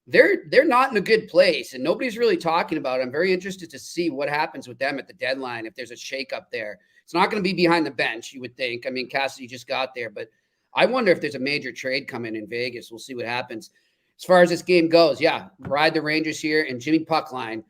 they're not in a good place, and nobody's really talking about it. I'm very interested to see what happens with them at the deadline, if there's a shakeup there. It's not going to be behind the bench, you would think. I mean, Cassidy just got there, but I wonder if there's a major trade coming in Vegas. We'll see what happens. As far as this game goes, yeah, ride the Rangers here, and Jimmy Puckline,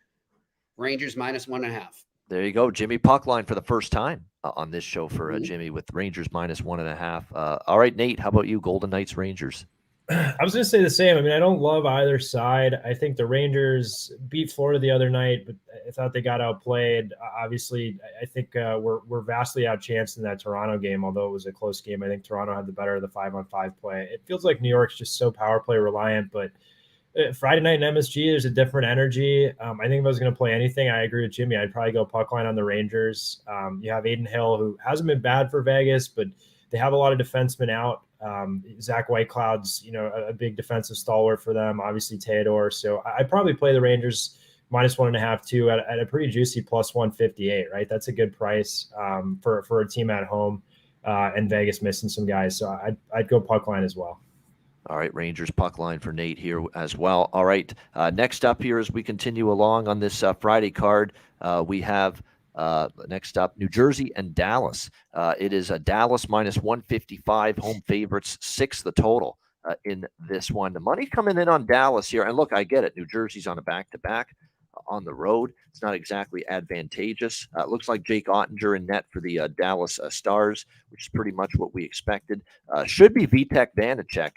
Rangers -1.5. There you go. Jimmy Puckline for the first time on this show for Jimmy with Rangers -1.5. All right, Nate, how about you? Golden Knights, Rangers. I was going to say the same. I mean, I don't love either side. I think the Rangers beat Florida the other night, but I thought they got outplayed. Obviously, I think we're vastly outchanced in that Toronto game, although it was a close game. I think Toronto had the better of the 5-on-5 play. It feels like New York's just so power play reliant, but Friday night in MSG, there's a different energy. I think if I was going to play anything, I agree with Jimmy. I'd probably go Puckline on the Rangers. You have Aiden Hill, who hasn't been bad for Vegas, but they have a lot of defensemen out. Zach Whitecloud's, a big defensive stalwart for them. Obviously Theodore. So I'd probably play the Rangers -1.5 too at a pretty juicy +158. Right, that's a good price for a team at home, and Vegas missing some guys. So I'd go Puckline as well. All right, Rangers puck line for Nate here as well. All right, next up here as we continue along on this Friday card, we have next up New Jersey and Dallas. It is a Dallas -155, home favorites, 6 the total in this one. The money coming in on Dallas here, and look, I get it. New Jersey's on a back-to-back on the road. It's not exactly advantageous. It looks like Jake Ottinger in net for the Dallas Stars, which is pretty much what we expected. Should be Vitek Vanacek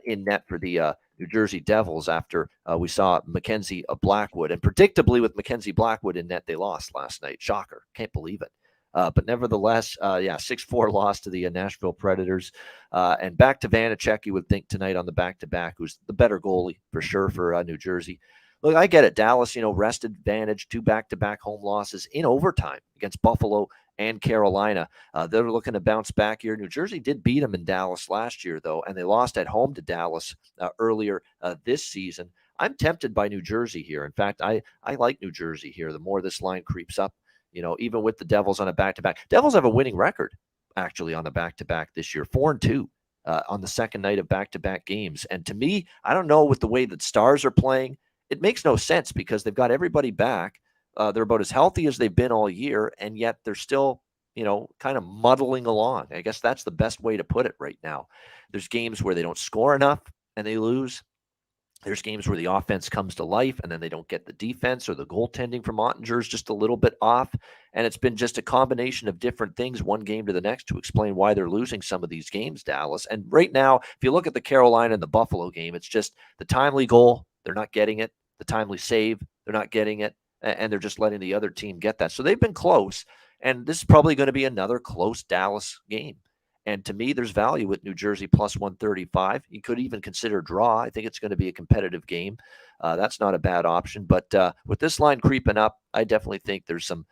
in net for the New Jersey Devils after we saw Mackenzie Blackwood. And predictably, with Mackenzie Blackwood in net, they lost last night. Shocker. Can't believe it. But nevertheless, 6-4 loss to the Nashville Predators. And back to Vanacek, you would think tonight on the back-to-back, who's the better goalie for sure for New Jersey. Look, I get it. Dallas, rested advantage, 2 back-to-back home losses in overtime against Buffalo and Carolina. They're looking to bounce back here. New Jersey did beat them in Dallas last year, though, and they lost at home to Dallas earlier this season. I'm tempted by New Jersey here. In fact, I like New Jersey here. The more this line creeps up, even with the Devils on a back-to-back. Devils have a winning record, actually, on the back-to-back this year, 4-2 on the second night of back-to-back games. And to me, I don't know, with the way that Stars are playing, it makes no sense because they've got everybody back. They're about as healthy as they've been all year, and yet they're still, kind of muddling along. I guess that's the best way to put it right now. There's games where they don't score enough and they lose. There's games where the offense comes to life and then they don't get the defense, or the goaltending from Ottinger is just a little bit off. And it's been just a combination of different things, one game to the next, to explain why they're losing some of these games, Dallas. And right now, if you look at the Carolina and the Buffalo game, it's just the timely goal, they're not getting it. The timely save, they're not getting it. And they're just letting the other team get that. So they've been close, and this is probably going to be another close Dallas game. And to me, there's value with New Jersey +135. You could even consider draw. I think it's going to be a competitive game. That's not a bad option. But with this line creeping up, I definitely think there's some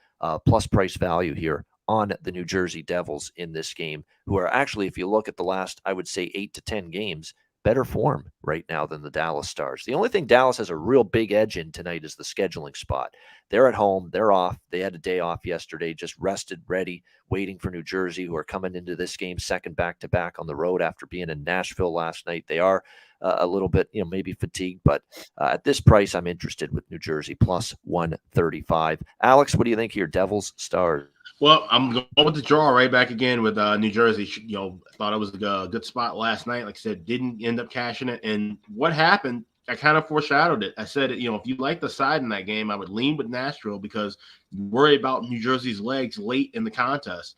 plus price value here on the New Jersey Devils in this game, who are actually, if you look at the last, I would say 8 to 10 games, better form right now than the Dallas Stars. The only thing Dallas has a real big edge in tonight is the scheduling spot. They're at home. They're off. They had a day off yesterday, just rested, ready, waiting for New Jersey, who are coming into this game second back-to-back on the road after being in Nashville last night. They are a little bit, maybe fatigued, but at this price, I'm interested with New Jersey +135. Alex, what do you think here? Devils, Stars? Well, I'm going with the draw right back again with New Jersey. Thought it was a good spot last night. Like I said, didn't end up cashing it. And what happened, I kind of foreshadowed it. I said, if you like the side in that game, I would lean with Nashville because you worry about New Jersey's legs late in the contest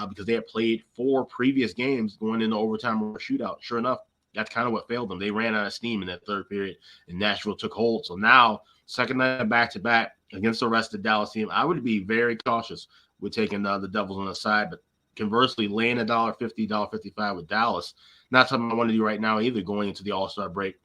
because they had played 4 previous games going into overtime or shootout. Sure enough, that's kind of what failed them. They ran out of steam in that third period, and Nashville took hold. So now, second night back-to-back against the rest of the Dallas team, I would be very cautious with taking the Devils on the side. But conversely, laying $1.50, $1.55 with Dallas, not something I want to do right now either going into the All-Star break.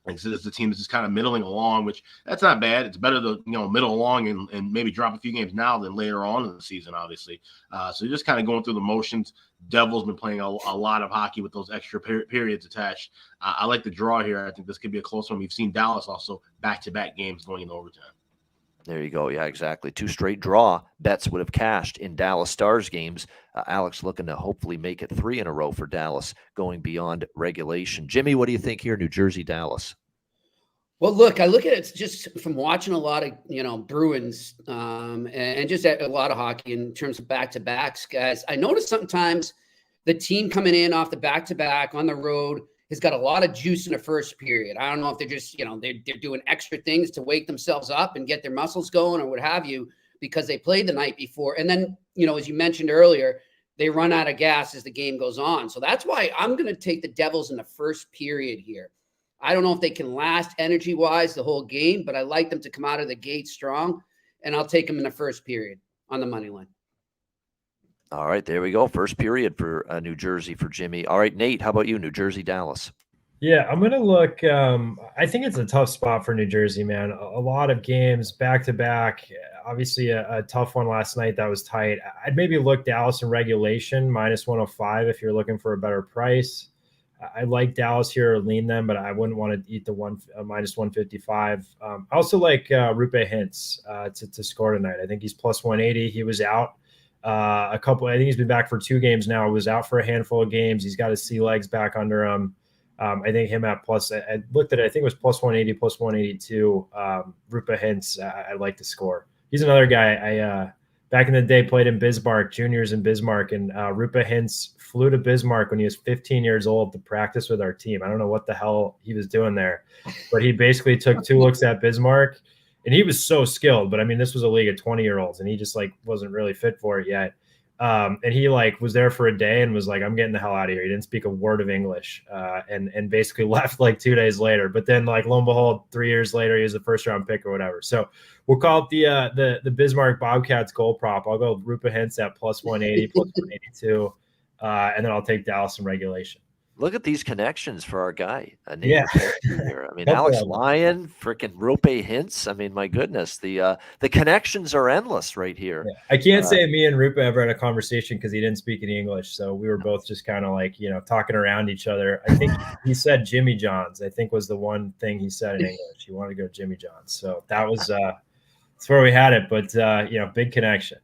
And so the team is just kind of middling along, which that's not bad. It's better to middle along and maybe drop a few games now than later on in the season, obviously. So you're just kind of going through the motions. Devils been playing a lot of hockey with those extra periods attached. I like the draw here. I think this could be a close one. We've seen Dallas also back-to-back games going into overtime. There you go. Yeah, exactly. 2 straight draw bets would have cashed in Dallas Stars games. Alex looking to hopefully make it 3 in a row for Dallas going beyond regulation. Jimmy, what do you think here? New Jersey, Dallas. Well, look, I look at it just from watching a lot of, Bruins and just a lot of hockey in terms of back-to-backs, guys. I notice sometimes the team coming in off the back-to-back on the road has got a lot of juice in the first period. I don't know if they're just, they're doing extra things to wake themselves up and get their muscles going or what have you, because they played the night before. And then, as you mentioned earlier, they run out of gas as the game goes on. So that's why I'm going to take the Devils in the first period here. I don't know if they can last energy-wise the whole game, but I like them to come out of the gate strong, and I'll take them in the first period on the money line. All right, there we go. First period for New Jersey for Jimmy. All right, Nate, how about you? New Jersey, Dallas. Yeah, I'm going to look. I think it's a tough spot for New Jersey, man. A lot of games back to back. Obviously, a tough one last night that was tight. I'd maybe look Dallas in regulation, -105 if you're looking for a better price. I like Dallas here or lean them, but I wouldn't want to eat the -155. I also like Rupe Hintz to score tonight. I think he's +180. He was out I think he's been back for 2 games now. He was out for a handful of games. He's got his sea legs back under him. I think him at plus, I looked at it, I think it was +180, +182. Rupe Hintz, I'd like to score. He's another guy I back in the day played in Bismarck, juniors in Bismarck, and Rupe Hintz flew to Bismarck when he was 15 years old to practice with our team. I don't know what the hell he was doing there, but he basically took 2 looks at Bismarck, and he was so skilled. But I mean, this was a league of 20-year-olds, and he just wasn't really fit for it yet. And he was there for a day and was like, I'm getting the hell out of here. He didn't speak a word of English, and basically left 2 days later. But then lo and behold, 3 years later, he was a first-round pick or whatever. So we'll call it the Bismarck Bobcats goal prop. I'll go Rupe Hintz at +180, +182, and then I'll take Dallas in regulation. Look at these connections for our guy. Yeah. Here. I mean, Alex Lyon, freaking Rupe Hintz. I mean, my goodness, the connections are endless right here. Yeah. I can't say me and Rupe ever had a conversation because he didn't speak any English. So we were both just kind of talking around each other. I think he said Jimmy John's, I think was the one thing he said in English. He wanted to go Jimmy John's. So that was that's where we had it. But, big connection.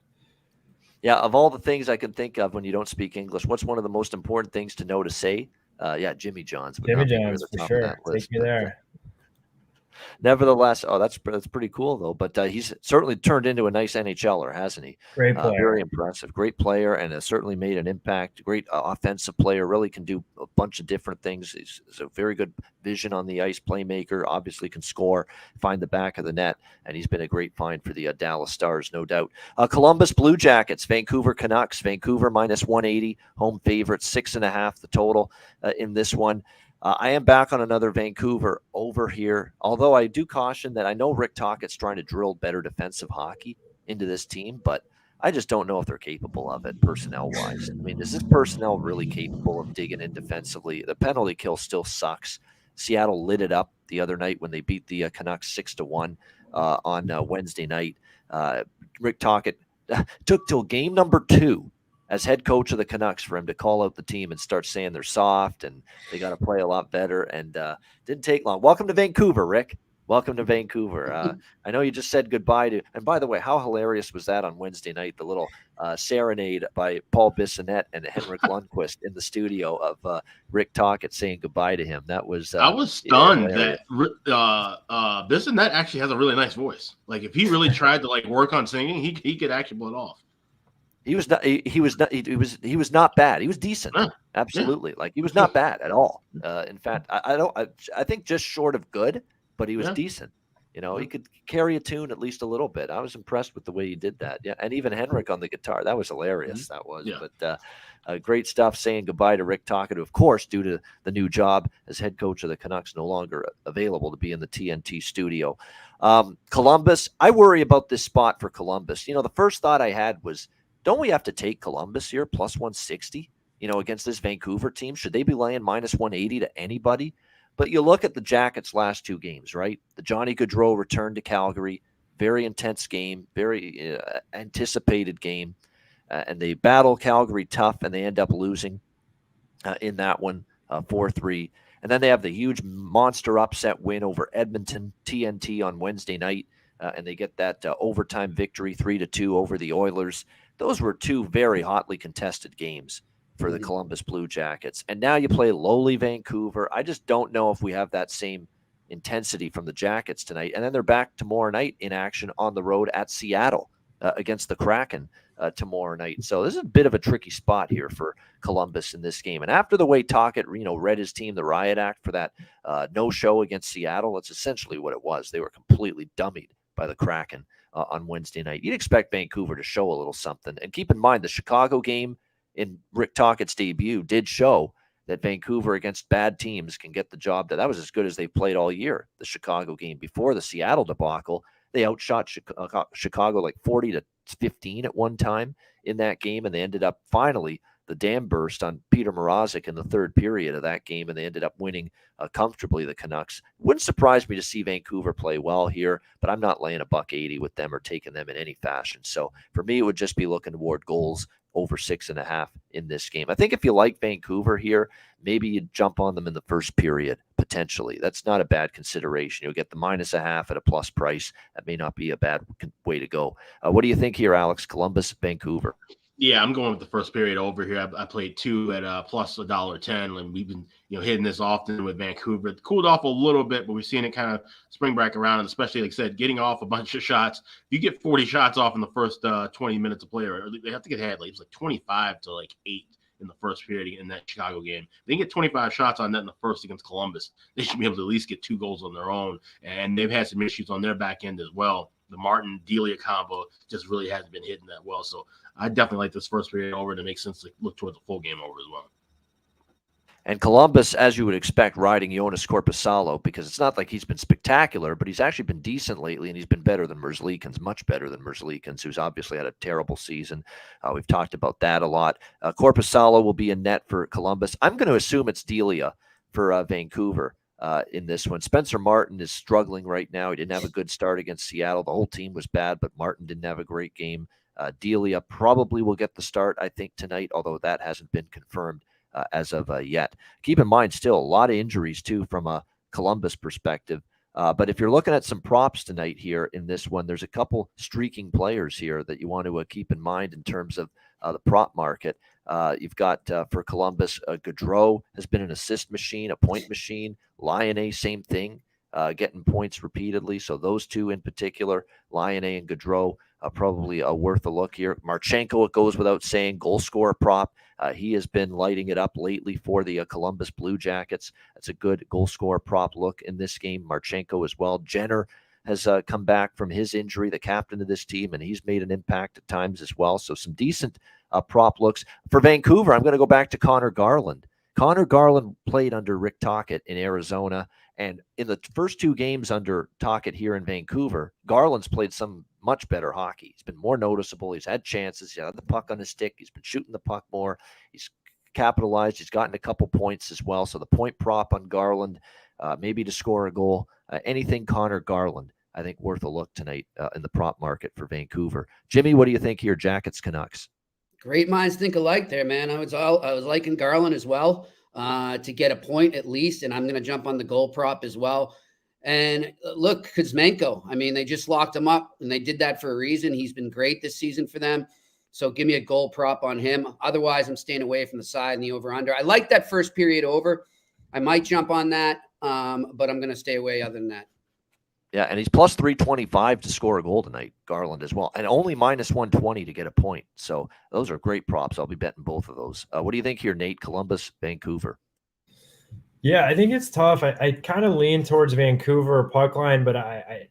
Yeah, of all the things I can think of when you don't speak English, what's one of the most important things to know to say? Jimmy John's. Jimmy John's, for sure. Take me there. Nevertheless, that's pretty cool, though. But he's certainly turned into a nice NHLer, hasn't he? Great player. Very impressive. Great player, and has certainly made an impact. Great offensive player. Really can do a bunch of different things. He's a very good vision on the ice, playmaker. Obviously can score, find the back of the net, and he's been a great find for the Dallas Stars, no doubt. Columbus Blue Jackets, Vancouver Canucks. Vancouver -180, home favorite, 6.5 the total in this one. I am back on another Vancouver over here, although I do caution that I know Rick Tocchet's trying to drill better defensive hockey into this team, but I just don't know if they're capable of it personnel-wise. I mean, is this personnel really capable of digging in defensively? The penalty kill still sucks. Seattle lit it up the other night when they beat the Canucks 6-1 on Wednesday night. Rick Tocchet took till game number 2 as head coach of the Canucks for him to call out the team and start saying they're soft and they got to play a lot better, and didn't take long. Welcome to Vancouver, Rick. Welcome to Vancouver. I know you just said goodbye to, and by the way, how hilarious was that on Wednesday night, the little serenade by Paul Bissonnette and Henrik Lundqvist in the studio of Rick Tocchet saying goodbye to him. That was I was stunned that Bissonnette actually has a really nice voice. Like if he really tried to work on singing, he could actually pull it off. He was not bad. He was decent. Absolutely. Yeah. He was not bad at all. In fact, I think just short of good, but he was decent. He could carry a tune at least a little bit. I was impressed with the way he did that. Yeah. And even Henrik on the guitar, that was hilarious. That was, but great stuff, saying goodbye to Rick Tocchet, who, of course, due to the new job as head coach of the Canucks, no longer available to be in the TNT studio. Columbus, I worry about this spot for Columbus. The first thought I had was, don't we have to take Columbus here +160, against this Vancouver team? Should they be laying -180 to anybody? But you look at the Jackets' last 2 games, right? The Johnny Gaudreau return to Calgary, very intense game, very anticipated game. And they battle Calgary tough, and they end up losing in that one 4-3. And then they have the huge monster upset win over Edmonton, TNT on Wednesday night. And they get that overtime victory 3-2 over the Oilers. Those were 2 very hotly contested games for the Columbus Blue Jackets. And now you play lowly Vancouver. I just don't know if we have that same intensity from the Jackets tonight. And then they're back tomorrow night in action on the road at Seattle against the Kraken tomorrow night. So this is a bit of a tricky spot here for Columbus in this game. And after the way Tocchet, read his team the riot act for that no-show against Seattle, that's essentially what it was. They were completely dummied by the Kraken on Wednesday night. You'd expect Vancouver to show a little something. And keep in mind, the Chicago game in Rick Tocchet's debut did show that Vancouver against bad teams can get the job done. That was as good as they played all year, the Chicago game. Before the Seattle debacle, they outshot Chicago like 40-15 at one time in that game, and they ended up finally the dam burst on Peter Mrazek in the third period of that game, and they ended up winning comfortably, the Canucks. Wouldn't surprise me to see Vancouver play well here, but I'm not laying $1.80 with them or taking them in any fashion. So for me, it would just be looking toward goals over 6.5 in this game. I think if you like Vancouver here, maybe you jump on them in the first period, potentially. That's not a bad consideration. You'll get the -0.5 at a plus price. That may not be a bad way to go. What do you think here, Alex? Columbus, Vancouver? Yeah, I'm going with the first period over here. I played 2 at plus $1.10, and we've been hitting this often with Vancouver. It cooled off a little bit, but we've seen it kind of spring back around, and especially, like I said, getting off a bunch of shots. If you get 40 shots off in the first 20 minutes of play, or they have to get ahead, like it's like 25 to like 8 in the first period in that Chicago game. If they get 25 shots on net in the first against Columbus, they should be able to at least get 2 goals on their own, and they've had some issues on their back end as well. The Martin-Delia combo just really hasn't been hitting that well. So I definitely like this first period over, and it makes sense to look toward the full game over as well. And Columbus, as you would expect, riding Jonas Korpisalo, because it's not like he's been spectacular, but he's actually been decent lately, and he's been better than Merzlikins, much better than Merzlikins, who's obviously had a terrible season. We've talked about that a lot. Korpisalo will be in net for Columbus. I'm going to assume it's Delia for Vancouver. In this one, Spencer Martin is struggling right now. He didn't have a good start against Seattle. The whole team was bad, but Martin didn't have a great game. Delia probably will get the start, I think, tonight, although that hasn't been confirmed as of yet. Keep in mind, still a lot of injuries, too, from a Columbus perspective. But if you're looking at some props tonight here in this one, there's a couple streaking players here that you want to keep in mind in terms of the prop market. You've got for Columbus, Gaudreau has been an assist machine, a point machine. Lionel, same thing, getting points repeatedly. So those two in particular, Lionel and Gaudreau, probably worth a look here. Marchenko, it goes without saying, goal scorer prop. He has been lighting it up lately for the Columbus Blue Jackets. That's a good goal scorer prop look in this game. Marchenko as well. Jenner has come back from his injury, the captain of this team, and he's made an impact at times as well. So some decent prop looks. For Vancouver, I'm going to go back to Connor Garland. Connor Garland played under Rick Tocchet in Arizona, and in the first 2 games under Tocchet here in Vancouver, Garland's played some much better hockey. He's been more noticeable. He's had chances. He's had the puck on his stick. He's been shooting the puck more. He's capitalized. He's gotten a couple points as well. So the point prop on Garland, maybe to score a goal. Anything Connor Garland, I think worth a look tonight in the prop market for Vancouver. Jimmy, what do you think here? Jackets, Canucks. Great minds think alike there, man. I was liking Garland as well to get a point at least, and I'm going to jump on the goal prop as well. And look, Kuzmenko, I mean, they just locked him up, and they did that for a reason. He's been great this season for them. So give me a goal prop on him. Otherwise, I'm staying away from the side and the over-under. I like that first period over. I might jump on that, but I'm going to stay away other than that. Yeah, and he's plus 325 to score a goal tonight, Garland as well, and only minus 120 to get a point. So those are great props. I'll be betting both of those. What do you think here, Nate? Columbus, Vancouver? Yeah, I think it's tough. I kind of lean towards Vancouver puck line, but I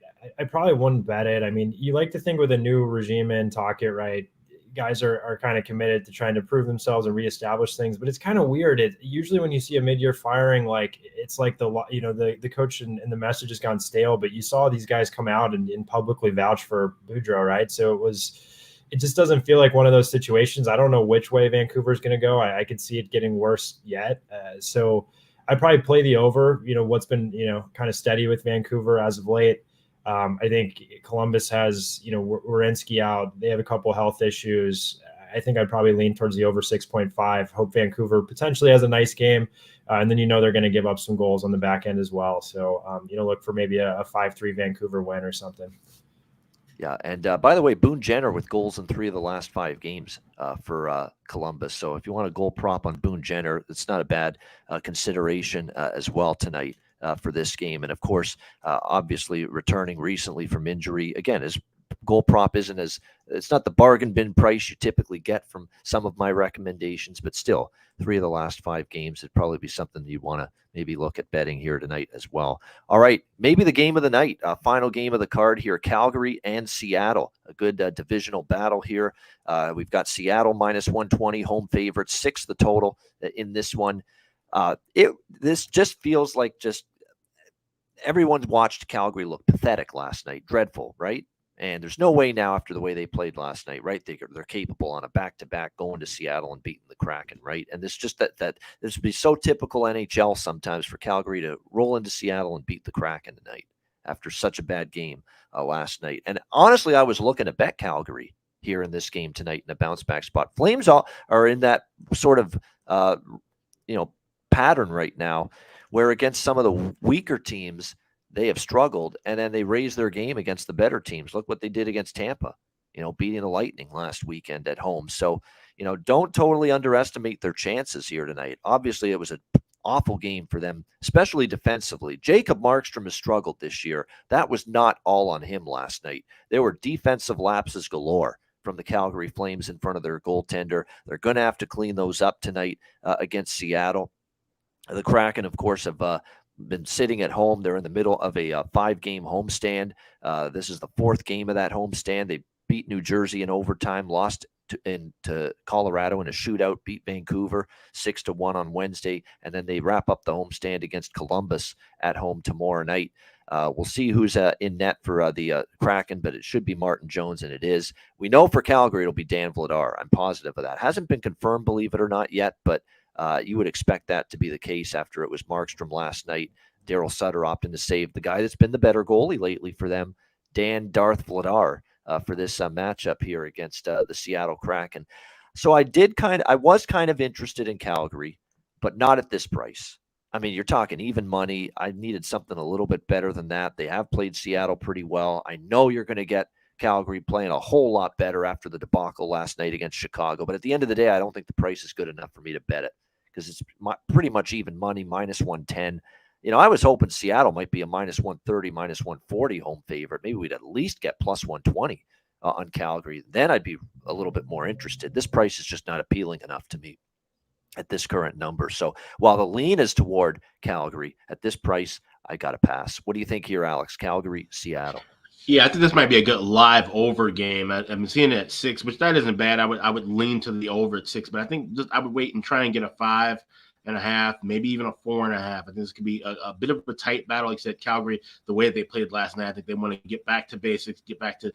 probably wouldn't bet it. I mean, you like to think with a new regime in Tocchet, right? Guys are kind of committed to trying to prove themselves and reestablish things, but it's kind of weird. Usually when you see a mid-year firing, like it's like the coach and the message has gone stale, but you saw these guys come out and publicly vouch for Boudreau, right? So it just doesn't feel like one of those situations. I don't know which way Vancouver is going to go. I could see it getting worse yet. So I'd probably play the over, what's been, kind of steady with Vancouver as of late. I think Columbus has, Werenski out. They have a couple health issues. I think I'd probably lean towards the over 6.5. Hope Vancouver potentially has a nice game. And then, they're going to give up some goals on the back end as well. So, look for maybe a 5-3 Vancouver win or something. Yeah. And by the way, Boone Jenner with goals in 3 of the last 5 games for Columbus. So if you want a goal prop on Boone Jenner, it's not a bad consideration as well tonight. For this game. And of course, obviously returning recently from injury, again, has goal prop isn't it's not the bargain bin price you typically get from some of my recommendations, but still 3 of the last 5 games, it'd probably be something you'd want to maybe look at betting here tonight as well. All right, maybe the game of the night, final game of the card here, Calgary and Seattle, a good divisional battle here. We've got Seattle minus 120, home favorites, 6 the total in this one. This just feels like everyone's watched Calgary look pathetic last night, dreadful, right? And there's no way now after the way they played last night, right? They're capable on a back-to-back going to Seattle and beating the Kraken, right? And this just that this would be so typical NHL sometimes for Calgary to roll into Seattle and beat the Kraken tonight after such a bad game last night. And honestly, I was looking to bet Calgary here in this game tonight in a bounce-back spot. Flames are in that sort of pattern right now where against some of the weaker teams, they have struggled, and then they raise their game against the better teams. Look what they did against Tampa, beating the Lightning last weekend at home. So, don't totally underestimate their chances here tonight. Obviously, it was an awful game for them, especially defensively. Jacob Markstrom has struggled this year. That was not all on him last night. There were defensive lapses galore from the Calgary Flames in front of their goaltender. They're going to have to clean those up tonight against Seattle. The Kraken, of course, have been sitting at home. They're in the middle of a 5-game homestand. This is the 4th game of that homestand. They beat New Jersey in overtime, lost to Colorado in a shootout, beat Vancouver 6-1 on Wednesday, and then they wrap up the homestand against Columbus at home tomorrow night. We'll see who's in net for the Kraken, but it should be Martin Jones, and it is. We know for Calgary it'll be Dan Vladar. I'm positive of that. Hasn't been confirmed, believe it or not, yet, but you would expect that to be the case after it was Markstrom last night. Daryl Sutter opting to save the guy that's been the better goalie lately for them, Dan Darth Vladar, for this matchup here against the Seattle Kraken. So I was kind of interested in Calgary, but not at this price. I mean, you're talking even money. I needed something a little bit better than that. They have played Seattle pretty well. I know you're going to get Calgary playing a whole lot better after the debacle last night against Chicago. But at the end of the day, I don't think the price is good enough for me to bet it because it's pretty much even money, minus 110. I was hoping Seattle might be a minus 130, minus 140 home favorite. Maybe we'd at least get plus 120 on Calgary. Then I'd be a little bit more interested. This price is just not appealing enough to me at this current number. So while the lean is toward Calgary, at this price, I got to pass. What do you think here, Alex? Calgary, Seattle. Yeah, I think this might be a good live over game. I'm seeing it at 6, which that isn't bad. I would lean to the over at 6, but I think I would wait and try and get a 5.5, maybe even a 4.5. I think this could be a bit of a tight battle. Like I said, Calgary, the way they played last night, I think they want to get back to basics, get back to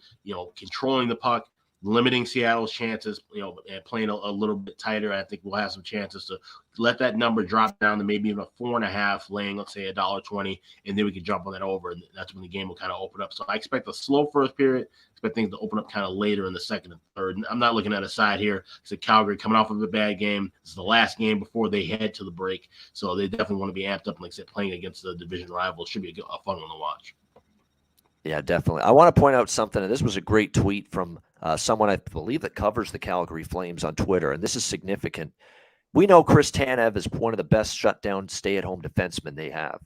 controlling the puck, limiting Seattle's chances, and playing a little bit tighter. I think we'll have some chances to let that number drop down to maybe even a 4.5, laying, let's say, $1.20, and then we can jump on that over, and that's when the game will kind of open up. So I expect a slow first period, expect things to open up kind of later in the second and third. And I'm not looking at a side here. So Calgary coming off of a bad game. This is the last game before they head to the break, so they definitely want to be amped up. And like I said, playing against the division rival should be a fun one to watch. Yeah, definitely. I want to point out something, and this was a great tweet from someone I believe that covers the Calgary Flames on Twitter, and this is significant. We know Chris Tanev is one of the best shutdown stay-at-home defensemen they have,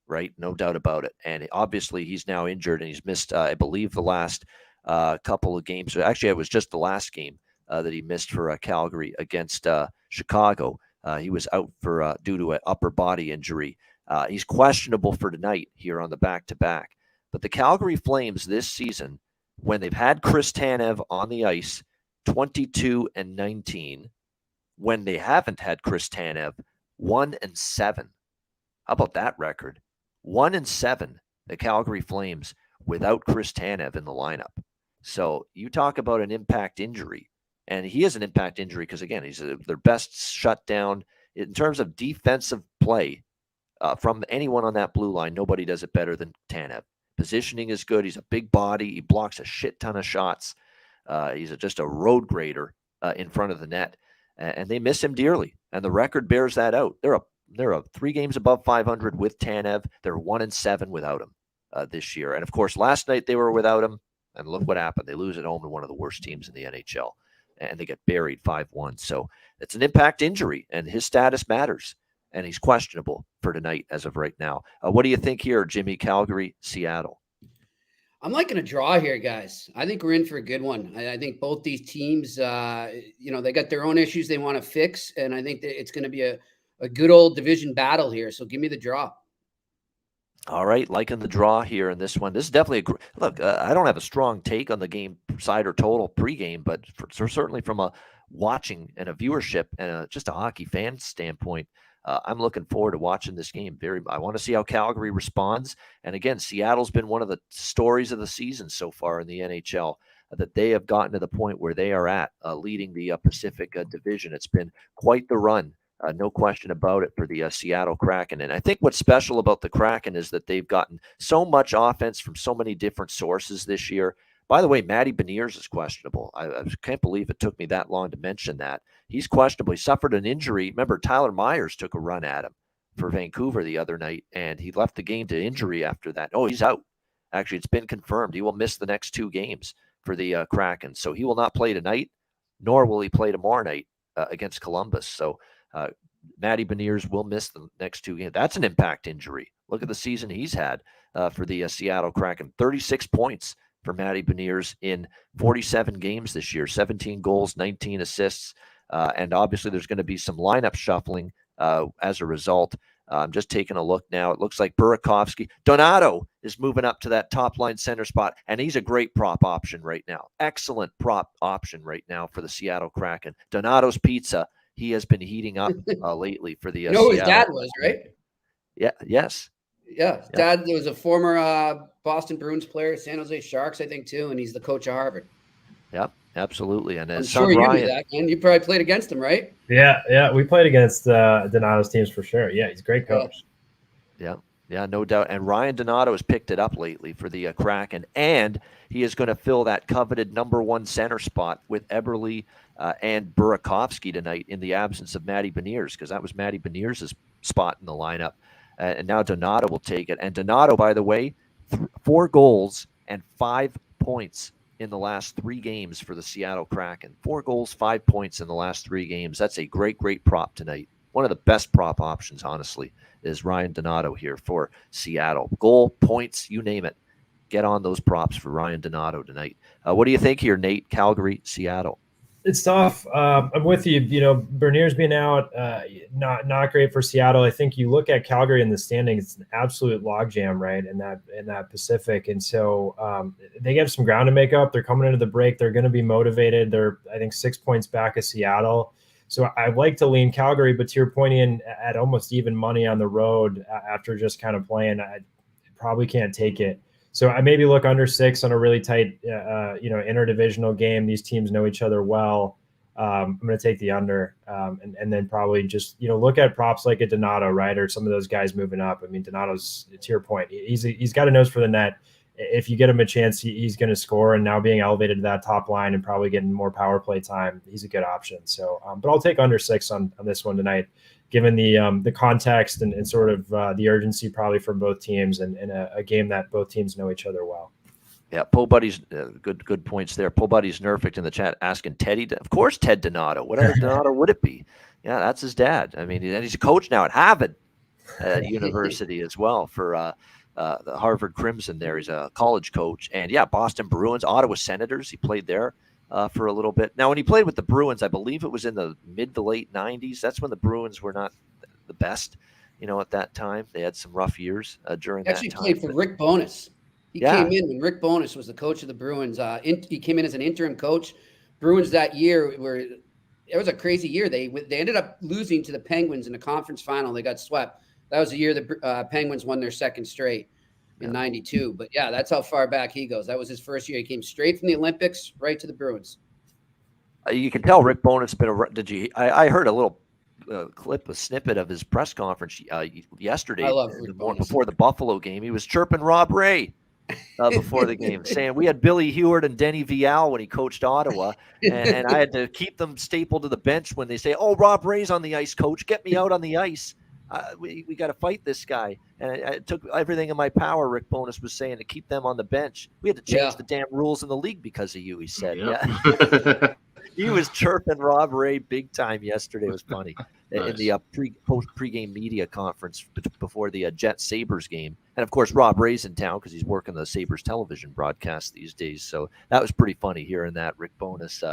right? No doubt about it. And obviously he's now injured, and he's missed, I believe, the last couple of games. Actually, it was just the last game that he missed for Calgary against Chicago. He was out for due to an upper body injury. He's questionable for tonight here on the back-to-back. But the Calgary Flames this season, when they've had Chris Tanev on the ice, 22-19. When they haven't had Chris Tanev, 1-7. How about that record? 1-7, the Calgary Flames without Chris Tanev in the lineup. So you talk about an impact injury, and he is an impact injury because, again, he's their best shutdown in terms of defensive play from anyone on that blue line. Nobody does it better than Tanev. Positioning is good. He's a big body. He blocks a shit ton of shots. He's just a road grader in front of the net, and they miss him dearly. And the record bears that out. They're 3 games above 500 with Tanev. They're 1-7 without him this year. And of course, last night they were without him, and look what happened. They lose at home to one of the worst teams in the NHL, and they get buried 5-1. So it's an impact injury, and his status matters. And he's questionable for tonight as of right now. What do you think here, Jimmy? Calgary, Seattle? I'm liking a draw here, guys. I think we're in for a good one. I think both these teams, they got their own issues they want to fix, and I think that it's going to be a good old division battle here. So give me the draw. All right, liking the draw here in this one. This is definitely look. I don't have a strong take on the game side or total pregame, but certainly from a watching and a viewership and just a hockey fan standpoint, I'm looking forward to watching this game. I want to see how Calgary responds. And again, Seattle's been one of the stories of the season so far in the NHL, that they have gotten to the point where they are at leading the Pacific Division. It's been quite the run. No question about it for the Seattle Kraken. And I think what's special about the Kraken is that they've gotten so much offense from so many different sources this year. By the way, Matty Beniers is questionable. I can't believe it took me that long to mention that. He's questionable. He suffered an injury. Remember, Tyler Myers took a run at him for Vancouver the other night, and he left the game to injury after that. Oh, he's out. Actually, it's been confirmed. He will miss the next 2 games for the Kraken. So he will not play tonight, nor will he play tomorrow night against Columbus. So Matty Beniers will miss the next 2 games. That's an impact injury. Look at the season he's had for the Seattle Kraken. 36 points for Matty Beniers in 47 games this year, 17 goals, 19 assists. And obviously there's going to be some lineup shuffling as a result. I'm just taking a look now. It looks like Burakovsky. Donato is moving up to that top line center spot, and he's a great prop option right now. Excellent prop option right now for the Seattle Kraken. Donato's Pizza. He has been heating up lately for the Seattle. His dad was, right? Yeah. Yes. Yeah. Dad was a former Boston Bruins player, San Jose Sharks, I think, too, and he's the coach of Harvard. Yep, absolutely. And I'm sure you knew that, man. You probably played against him, right? Yeah. We played against Donato's teams for sure. Yeah, he's a great coach. Yeah, no doubt. And Ryan Donato has picked it up lately for the Kraken, and he is going to fill that coveted number 1 center spot with Eberle and Burakovsky tonight in the absence of Matty Beniers, because that was Matty Beniers' spot in the lineup. And now Donato will take it. And Donato, by the way, 4 goals and 5 points in the last 3 games for the Seattle Kraken. 4 goals, 5 points in the last 3 games. That's a great prop tonight. One of the best prop options, honestly, is Ryan Donato here for Seattle. Goal, points, you name it. Get on those props for Ryan Donato tonight. What do you think here, Nate? Calgary, Seattle. It's tough. I'm with you. Beniers being out, not great for Seattle. I think you look at Calgary in the standings; it's an absolute logjam, right? In that Pacific, and so they have some ground to make up. They're coming into the break. They're going to be motivated. They're, I think, 6 points back of Seattle. So I'd like to lean Calgary, but to your point, in at almost even money on the road after just kind of playing, I probably can't take it. So I maybe look under 6 on a really tight, interdivisional game. These teams know each other well. I'm going to take the under, and then probably just look at props like a Donato, right, or some of those guys moving up. I mean, Donato's, to your point, he's got a nose for the net. If you get him a chance, he's going to score. And now being elevated to that top line and probably getting more power play time, he's a good option. So, but I'll take under 6 on this one tonight, given the context and sort of the urgency probably from both teams and a game that both teams know each other well. Yeah, Poe Buddy's good points there. Poe Buddy's Nerfic in the chat asking Teddy. Of course, Ted Donato. What other Donato would it be? Yeah, that's his dad. I mean, and he's a coach now at Harvard University as well for the Harvard Crimson there. He's a college coach. And, yeah, Boston Bruins, Ottawa Senators. He played there for a little bit. Now, when he played with the Bruins, I believe it was in the mid to late 90s. That's when the Bruins were not the best, at that time. They had some rough years during that time. Actually played for Rick Bowness. He came in when Rick Bowness was the coach of the Bruins. He came in as an interim coach. Bruins that year it was a crazy year. They ended up losing to the Penguins in the conference final. They got swept. That was the year the Penguins won their second straight in '92. But yeah, that's how far back he goes. That was his first year. He came straight from the Olympics right to the Bruins. You can tell Rick Bowness has been I heard a little a snippet of his press conference yesterday. I love Rick Bowness. Before the Buffalo game. He was chirping Rob Ray before the game, saying we had Billy Heward and Denny Vial when he coached Ottawa, and I had to keep them stapled to the bench when they say, "Oh, Rob Ray's on the ice, coach. Get me out on the ice. We got to fight this guy." And it took everything in my power, Rick Bowness was saying, to keep them on the bench. We had to change the damn rules in the league because of you, he said. Yeah. He was chirping Rob Ray big time yesterday. It was funny. Nice. In the pregame media conference before the Jet Sabres game. And, of course, Rob Ray's in town because he's working the Sabres television broadcast these days. So that was pretty funny hearing that. Rick Bowness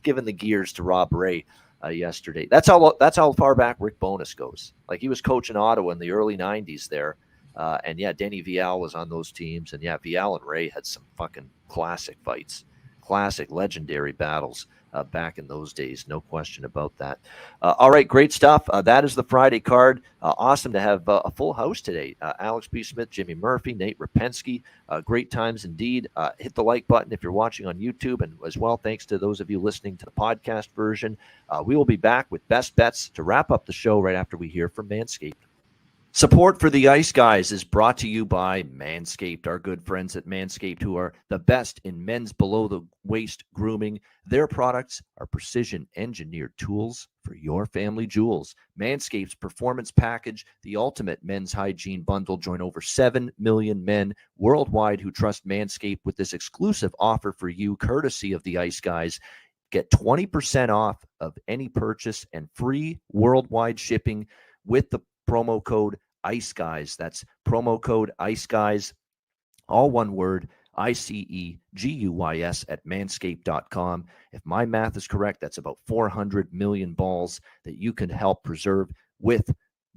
giving the gears to Rob Ray yesterday. That's how far back Rick Bowness goes. Like, he was coaching Ottawa in the early 90s there. And, yeah, Denny Vial was on those teams. And, yeah, Vial and Ray had some fucking classic fights, classic legendary battles. Back in those days, no question about that. All right, great stuff. That is the Friday card. Awesome to have a full house today. Alex B. Smith, Jimmy Murphy, Nate Rapensky. Great times indeed. Hit the like button if you're watching on YouTube, and as well, thanks to those of you listening to the podcast version. We will be back with Best Bets to wrap up the show right after we hear from Manscaped. Support for the Ice Guys is brought to you by Manscaped, our good friends at Manscaped, who are the best in men's below-the-waist grooming. Their products are precision-engineered tools for your family jewels. Manscaped's Performance Package, the ultimate men's hygiene bundle. Join over 7 million men worldwide who trust Manscaped with this exclusive offer for you, courtesy of the Ice Guys. Get 20% off of any purchase and free worldwide shipping with the promo code Ice Guys. That's promo code Ice Guys, all one word, ICEGUYS at manscaped.com. If my math is correct, that's about 400 million balls that you can help preserve with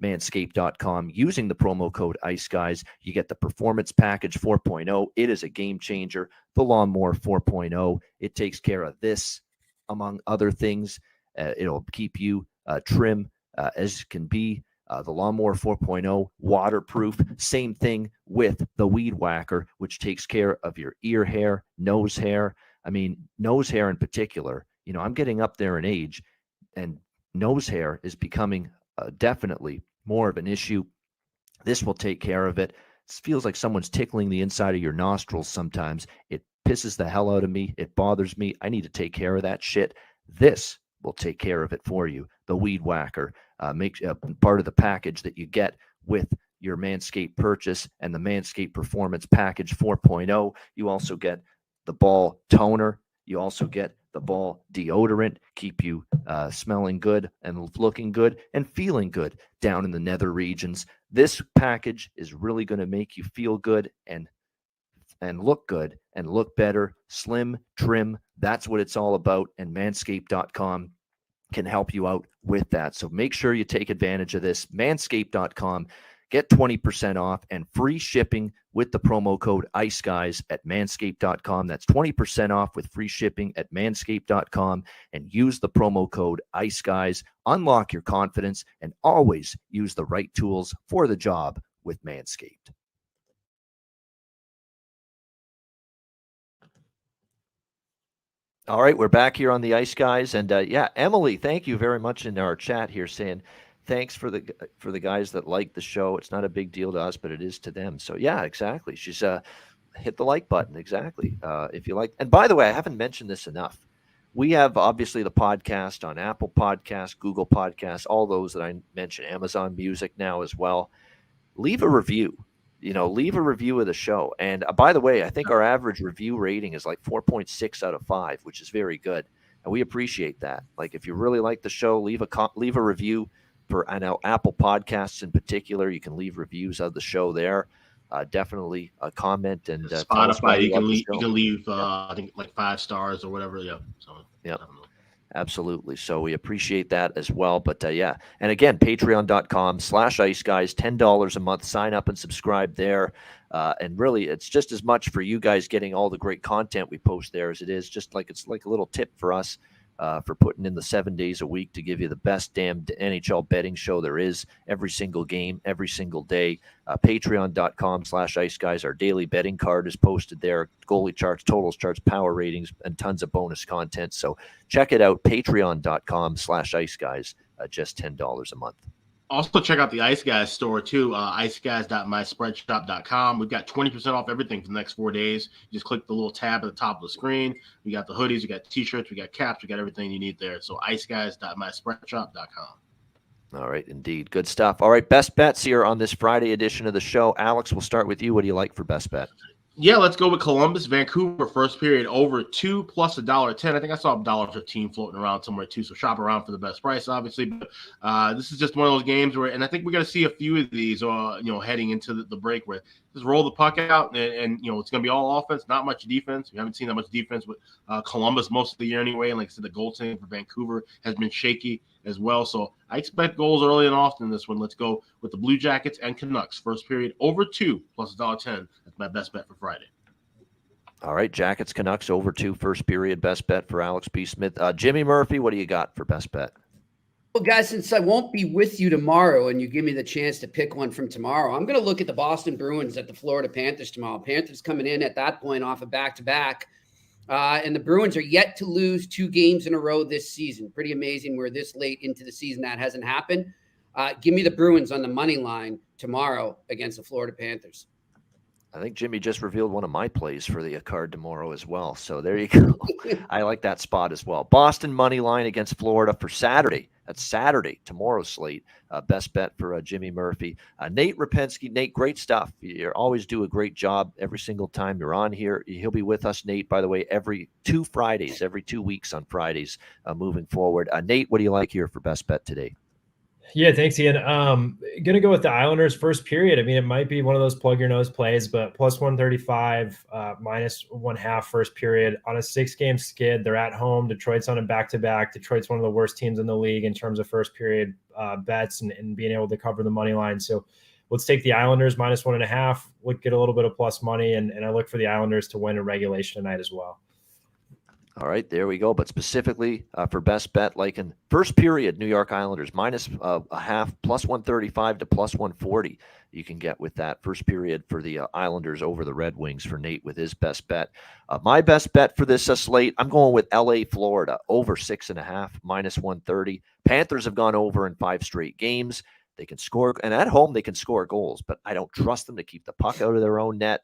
manscaped.com using the promo code Ice Guys. You get the Performance Package 4.0. It is a game changer. The Lawnmower 4.0. It takes care of this, among other things. It'll keep you trim as can be. The Lawnmower 4.0, waterproof. Same thing with the Weed Whacker, which takes care of your ear hair, nose hair. I mean, nose hair in particular. You know, I'm getting up there in age, and nose hair is becoming definitely more of an issue. This will take care of it. It feels like someone's tickling the inside of your nostrils sometimes. It pisses the hell out of me. It bothers me. I need to take care of that shit. This will take care of it for you. The Weed Whacker makes part of the package that you get with your Manscaped purchase, and the Manscaped Performance Package 4.0. You also get the ball toner. You also get the ball deodorant, keep you smelling good and looking good and feeling good down in the nether regions. This package is really going to make you feel good and look good and look better, slim, trim. That's what it's all about. And manscaped.com can help you out with that. So make sure you take advantage of this. Manscaped.com. Get 20% off and free shipping with the promo code IceGuys at manscaped.com. That's 20% off with free shipping at manscaped.com, and use the promo code IceGuys. Unlock your confidence and always use the right tools for the job with Manscaped. All right, we're back here on the Ice Guys, and Emily, thank you very much in our chat here, saying thanks for the guys that like the show. It's not a big deal to us, but it is to them. So yeah, exactly. She's hit the like button, exactly. If you like, and by the way, I haven't mentioned this enough. We have obviously the podcast on Apple Podcasts, Google Podcasts, all those that I mentioned, Amazon Music now as well. Leave a review. Leave a review of the show. And by the way, I think our average review rating is like 4.6 out of 5, which is very good. And we appreciate that. Like, if you really like the show, leave a review for Apple Podcasts in particular. You can leave reviews of the show there. Definitely a comment, and Spotify. You can leave I think like 5 stars or whatever. Yeah. So yeah. Absolutely. So we appreciate that as well. But and again, patreon.com/IceGuys, $10 a month. Sign up and subscribe there. And really, it's just as much for you guys getting all the great content we post there as it is it's like a little tip for us for putting in the 7 days a week to give you the best damn NHL betting show there is every single game, every single day. Patreon.com/IceGuys. Our daily betting card is posted there. Goalie charts, totals charts, power ratings, and tons of bonus content. So check it out. Patreon.com/IceGuys. Just $10 a month. Also, check out the Ice Guys store, too, iceguys.myspreadshop.com. We've got 20% off everything for the next 4 days. You just click the little tab at the top of the screen. We got the hoodies, we got T-shirts, we got caps, we got everything you need there. So iceguys.myspreadshop.com. All right, indeed. Good stuff. All right, best bets here on this Friday edition of the show. Alex, we'll start with you. What do you like for best bet? Yeah, let's go with Columbus, Vancouver, first period over 2 plus $1.10. I think I saw $1.15 floating around somewhere too. So shop around for the best price, obviously. But this is just one of those games where, and I think we're going to see a few of these, heading into the break where just roll the puck out and it's going to be all offense, not much defense. We haven't seen that much defense with Columbus most of the year anyway. And like I said, the goaltending for Vancouver has been shaky as well. So I expect goals early and often in this one. Let's go with the Blue Jackets and Canucks, first period over 2 plus $1.10. That's my best bet for Friday. All right, Jackets, Canucks over 2 first period. Best bet for Alex B. Smith. Jimmy Murphy, what do you got for best bet? Well, guys, since I won't be with you tomorrow and you give me the chance to pick one from tomorrow, I'm going to look at the Boston Bruins at the Florida Panthers tomorrow. Panthers coming in at that point off a back-to-back. And the Bruins are yet to lose 2 games in a row this season. Pretty amazing. We're this late into the season. That hasn't happened. Give me the Bruins on the money line tomorrow against the Florida Panthers. I think Jimmy just revealed one of my plays for the card tomorrow as well. So there you go. I like that spot as well. Boston money line against Florida for Saturday. That's Saturday, tomorrow's slate. Best bet for Jimmy Murphy. Nate Rapensky. Nate, great stuff. You always do a great job every single time you're on here. He'll be with us, Nate, by the way, every 2 Fridays, every 2 weeks on Fridays moving forward. Nate, what do you like here for best bet today? Yeah, thanks, Ian. Gonna go with the Islanders first period. I mean, it might be one of those plug your nose plays, but plus 135, minus 1/2 first period on a 6-game skid. They're at home. Detroit's on a back-to-back. Detroit's one of the worst teams in the league in terms of first period bets and being able to cover the money line. So let's take the Islanders minus 1.5. Get a little bit of plus money, and I look for the Islanders to win in regulation tonight as well. All right, there we go. But specifically for best bet, like in first period, New York Islanders minus 1/2, plus 135 to plus 140. You can get with that first period for the Islanders over the Red Wings for Nate with his best bet. My best bet for this slate, I'm going with LA, Florida over 6.5, minus 130. Panthers have gone over in 5 straight games. They can score, and at home they can score goals, but I don't trust them to keep the puck out of their own net.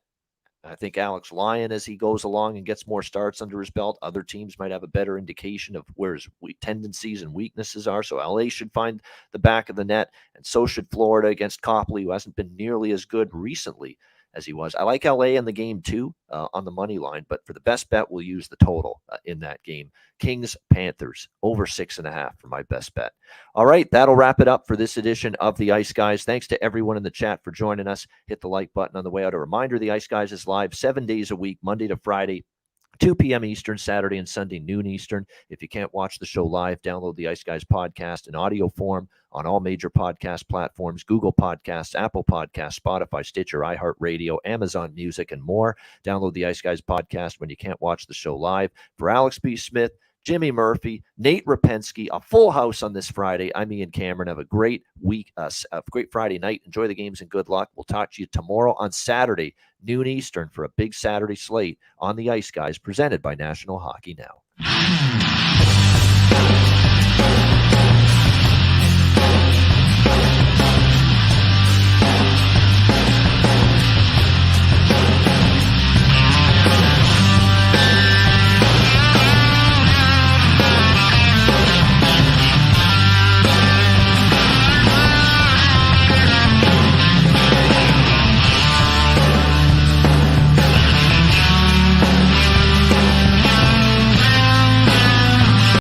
I think Alex Lyon, as he goes along and gets more starts under his belt, other teams might have a better indication of where his tendencies and weaknesses are. So LA should find the back of the net, and so should Florida against Copley, who hasn't been nearly as good recently as he was. I like LA in the game too on the money line, but for the best bet, we'll use the total in that game. Kings, Panthers, over 6.5 for my best bet. All right, that'll wrap it up for this edition of the Ice Guys. Thanks to everyone in the chat for joining us. Hit the like button on the way out. A reminder, the Ice Guys is live 7 days a week, Monday to Friday, 2 p.m. Eastern, Saturday and Sunday, noon Eastern. If you can't watch the show live, download the Ice Guys podcast in audio form on all major podcast platforms, Google Podcasts, Apple Podcasts, Spotify, Stitcher, iHeartRadio, Amazon Music, and more. Download the Ice Guys podcast when you can't watch the show live. For Alex B. Smith, Jimmy Murphy, Nate Rapensky, a full house on this Friday. I'm Ian Cameron. Have a great week, a great Friday night. Enjoy the games and good luck. We'll talk to you tomorrow on Saturday, noon Eastern, for a big Saturday slate on the Ice Guys, presented by National Hockey Now.